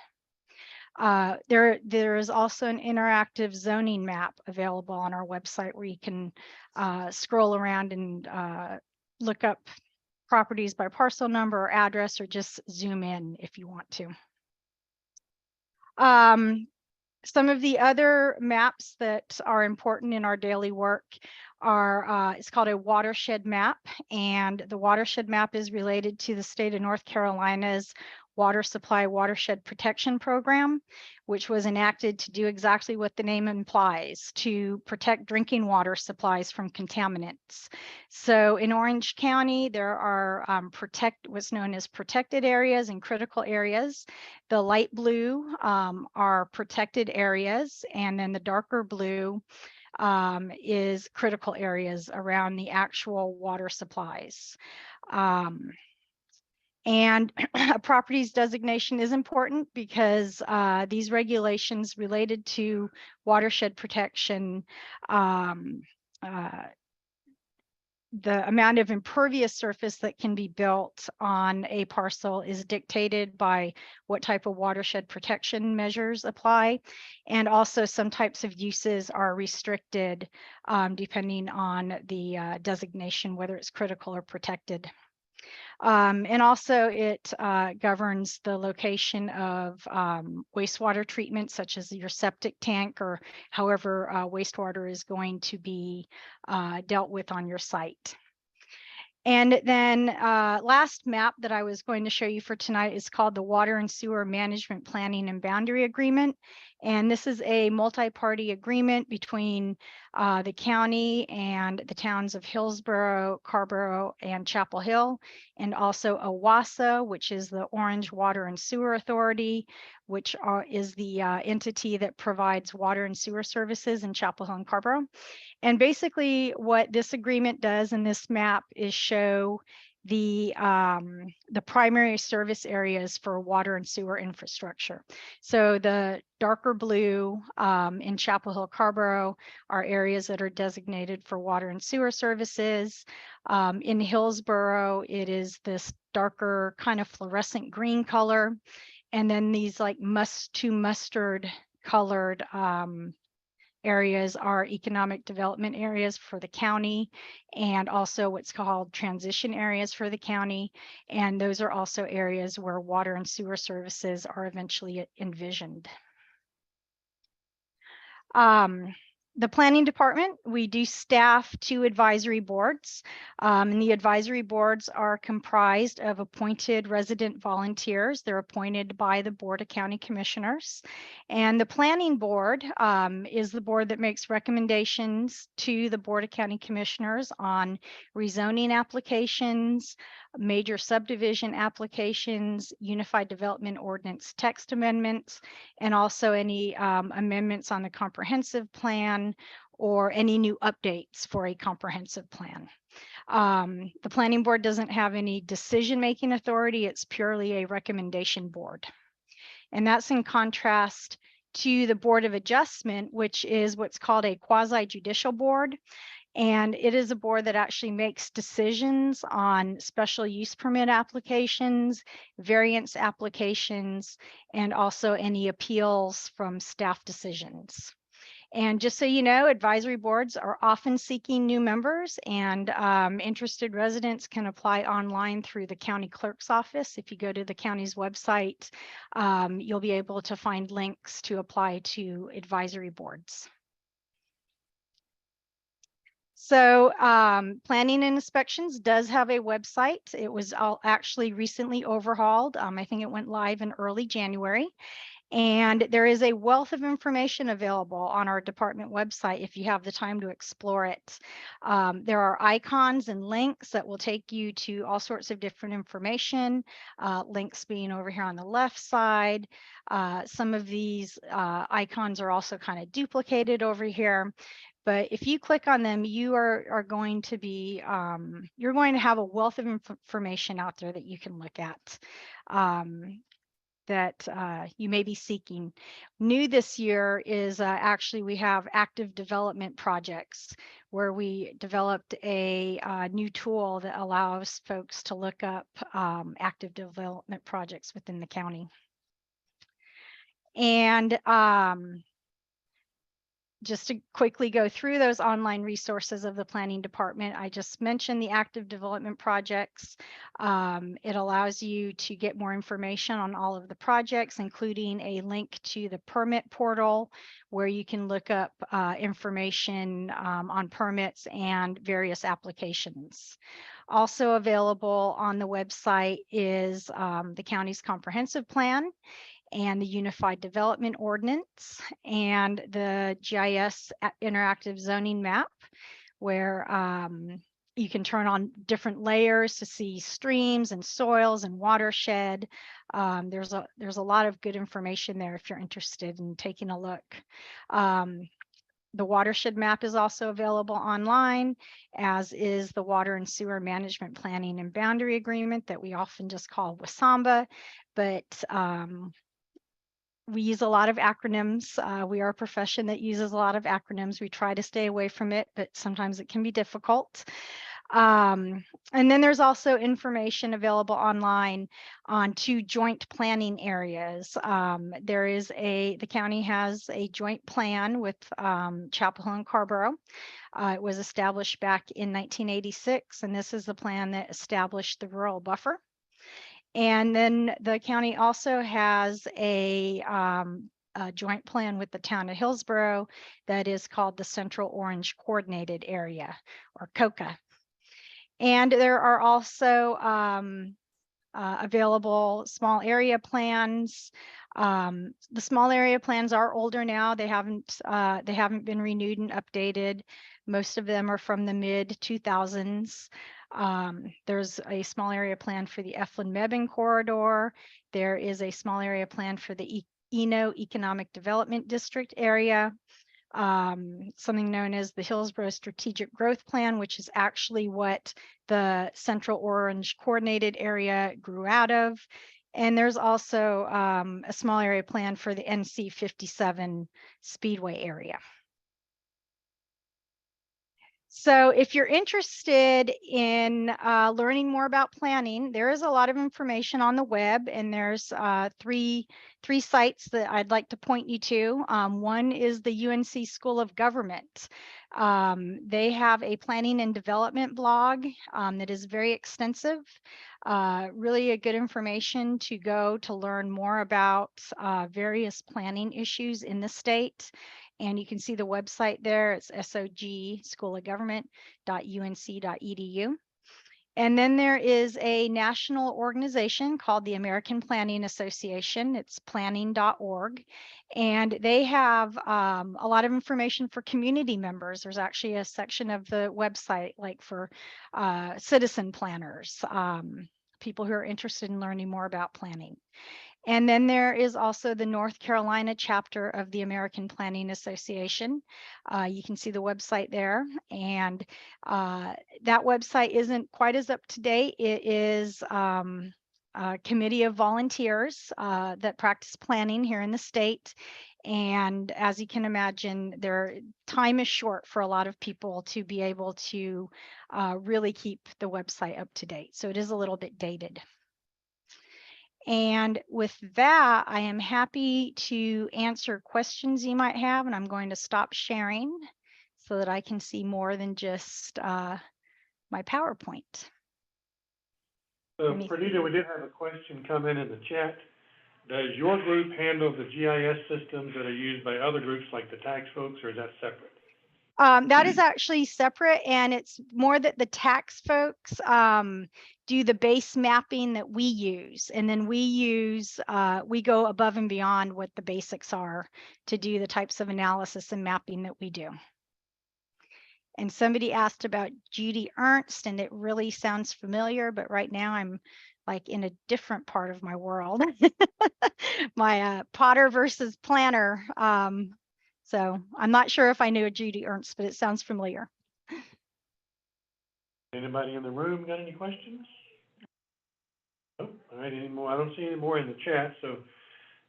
There is also an interactive zoning map available on our website where you can scroll around and look up properties by parcel number or address, or just zoom in if you want to. Some of the other maps that are important in our daily work are, it's called a watershed map, and the watershed map is related to the state of North Carolina's Water Supply Watershed Protection Program, which was enacted to do exactly what the name implies, to protect drinking water supplies from contaminants. So in Orange County, there are what's known as protected areas and critical areas. The light blue are protected areas, and then the darker blue is critical areas around the actual water supplies. And a properties designation is important because these regulations related to watershed protection, the amount of impervious surface that can be built on a parcel is dictated by what type of watershed protection measures apply. And also some types of uses are restricted depending on the designation, whether it's critical or protected. And also it governs the location of wastewater treatment, such as your septic tank, or however wastewater is going to be dealt with on your site. And then last map that I was going to show you for tonight is called the Water and Sewer Management Planning and Boundary Agreement. And this is a multi-party agreement between the county and the towns of Hillsborough, Carrboro, and Chapel Hill, and also OWASA, which is the Orange Water and Sewer Authority, which is the entity that provides water and sewer services in Chapel Hill and Carrboro. And basically what this agreement does in this map is show the primary service areas for water and sewer infrastructure. So the darker blue in Chapel Hill, Carrboro are areas that are designated for water and sewer services. In Hillsborough, it is this darker kind of fluorescent green color. And then these like mustard colored areas are economic development areas for the county, and also what's called transition areas for the county. And those are also areas where water and sewer services are eventually envisioned. The planning department, we do staff 2 advisory boards. And the advisory boards are comprised of appointed resident volunteers. They're appointed by the Board of County Commissioners. And the planning board is the board that makes recommendations to the Board of County Commissioners on rezoning applications, major subdivision applications, Unified Development Ordinance text amendments, and also any amendments on the comprehensive plan or any new updates for a comprehensive plan. The planning board doesn't have any decision-making authority. It's purely a recommendation board. And that's in contrast to the Board of Adjustment, which is what's called a quasi-judicial board. And it is a board that actually makes decisions on special use permit applications, variance applications, and also any appeals from staff decisions. And just so you know, advisory boards are often seeking new members, and interested residents can apply online through the county clerk's office. If you go to the county's website, you'll be able to find links to apply to advisory boards. So Planning and Inspections does have a website. It was actually recently overhauled. I think it went live in early January. And there is a wealth of information available on our department website if you have the time to explore it. There are icons and links that will take you to all sorts of different information, links being over here on the left side. Some of these icons are also kind of duplicated over here. But if you click on them, you are going to be, you're going to have a wealth of information out there that you can look at. That you may be seeking. New this year is actually we have active development projects where we developed a new tool that allows folks to look up active development projects within the county. And just to quickly go through those online resources of the planning department, I just mentioned the active development projects. It allows you to get more information on all of the projects, including a link to the permit portal where you can look up information on permits and various applications. Also available on the website is the county's comprehensive plan and the Unified Development Ordinance and the GIS interactive zoning map, where you can turn on different layers to see streams and soils and watershed. There's a lot of good information there if you're interested in taking a look. The watershed map is also available online, as is the water and sewer management planning and boundary agreement that we often just call WSAMBA, but we use a lot of acronyms. We are a profession that uses a lot of acronyms. We try to stay away from it, but sometimes it can be difficult. And then there's also information available online on 2 joint planning areas. The county has a joint plan with Chapel Hill and Carrboro. It was established back in 1986, and this is the plan that established the rural buffer. And then the county also has a joint plan with the town of Hillsborough that is called the Central Orange Coordinated Area, or COCA. And there are also available small area plans. The small area plans are older now. They haven't been renewed and updated. Most of them are from the mid-2000s. There's a small area plan for the Eflin-Mebane corridor. There is a small area plan for the Eno Economic Development District area. Something known as the Hillsborough Strategic Growth Plan, which is actually what the Central Orange Coordinated Area grew out of. And there's also a small area plan for the NC 57 Speedway area. So if you're interested in learning more about planning, there is a lot of information on the web, and there's 3 three sites that I'd like to point you to. One is the UNC School of Government. They have a planning and development blog that is very extensive. Really a good information to go to learn more about various planning issues in the state. And you can see the website there. It's sogschoolofgovernment.unc.edu. And then there is a national organization called the American Planning Association. It's planning.org. And they have a lot of information for community members. There's actually a section of the website like for citizen planners, people who are interested in learning more about planning. And then there is also the North Carolina chapter of the American Planning Association. You can see the website there. And that website isn't quite as up to date. It is a committee of volunteers that practice planning here in the state. And as you can imagine, their time is short for a lot of people to be able to really keep the website up to date. So it is a little bit dated. And with that, I am happy to answer questions you might have, and I'm going to stop sharing so that I can see more than just my PowerPoint. So Let me Perdita, we did have a question come in the chat. Does your group handle the GIS systems that are used by other groups like the tax folks, or is that separate? That is actually separate, and it's more that the tax folks do the base mapping that we use, and then we go above and beyond what the basics are to do the types of analysis and mapping that we do. And somebody asked about Judy Ernst, and it really sounds familiar, but right now I'm like in a different part of my world. My Potter versus Planner. So I'm not sure if I knew a Judy Ernst, but it sounds familiar. Anybody in the room got any questions? Oh, all right, any more? I don't see any more in the chat, so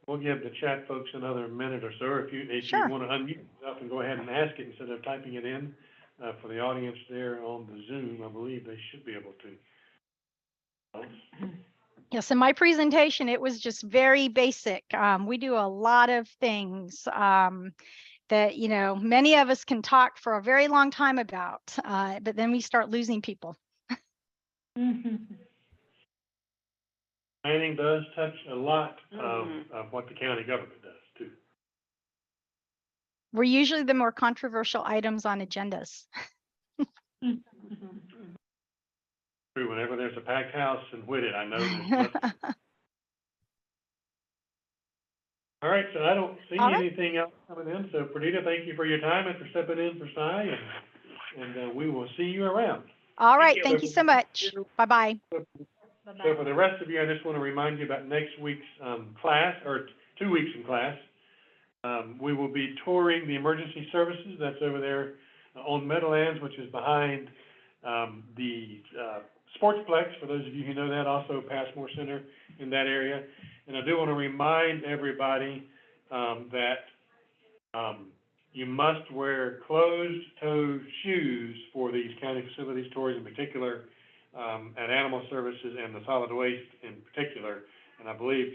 we'll give the chat folks another minute or so. If you Sure. want to unmute yourself and go ahead and ask it instead of typing it in, for the audience there on the Zoom, I believe they should be able to. Yes, in my presentation, it was just very basic. We do a lot of things that, you know, many of us can talk for a very long time about, but then we start losing people. Planning does touch a lot of what the county government does too. We're usually the more controversial items on agendas. True, whenever there's a packed house in Whittier, I know there's All right, so I don't see All right. anything else coming in. So Perdita, thank you for your time and for stepping in for Cy, and we will see you around. All right, you. thank you so much. Bye-bye. So for the rest of you, I just want to remind you about next week's class, or 2 weeks in class. We will be touring the emergency services. That's over there on Meadowlands, which is behind the Sportsplex, for those of you who know that, also Passmore Center in that area. And I do want to remind everybody that you must wear closed-toe shoes for these county facilities tours in particular, at Animal Services and the solid waste in particular. And I believe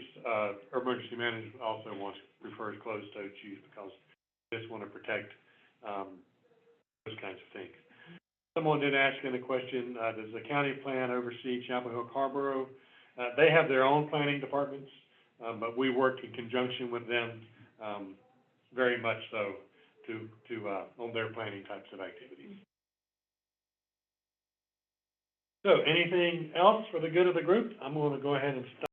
emergency management also prefers closed-toed shoes because they just want to protect those kinds of things. Someone did ask in a question, does the county plan oversee Chapel Hill Carborough? They have their own planning departments, but we work in conjunction with them very much so on their planning types of activities. So anything else for the good of the group? I'm going to go ahead and stop.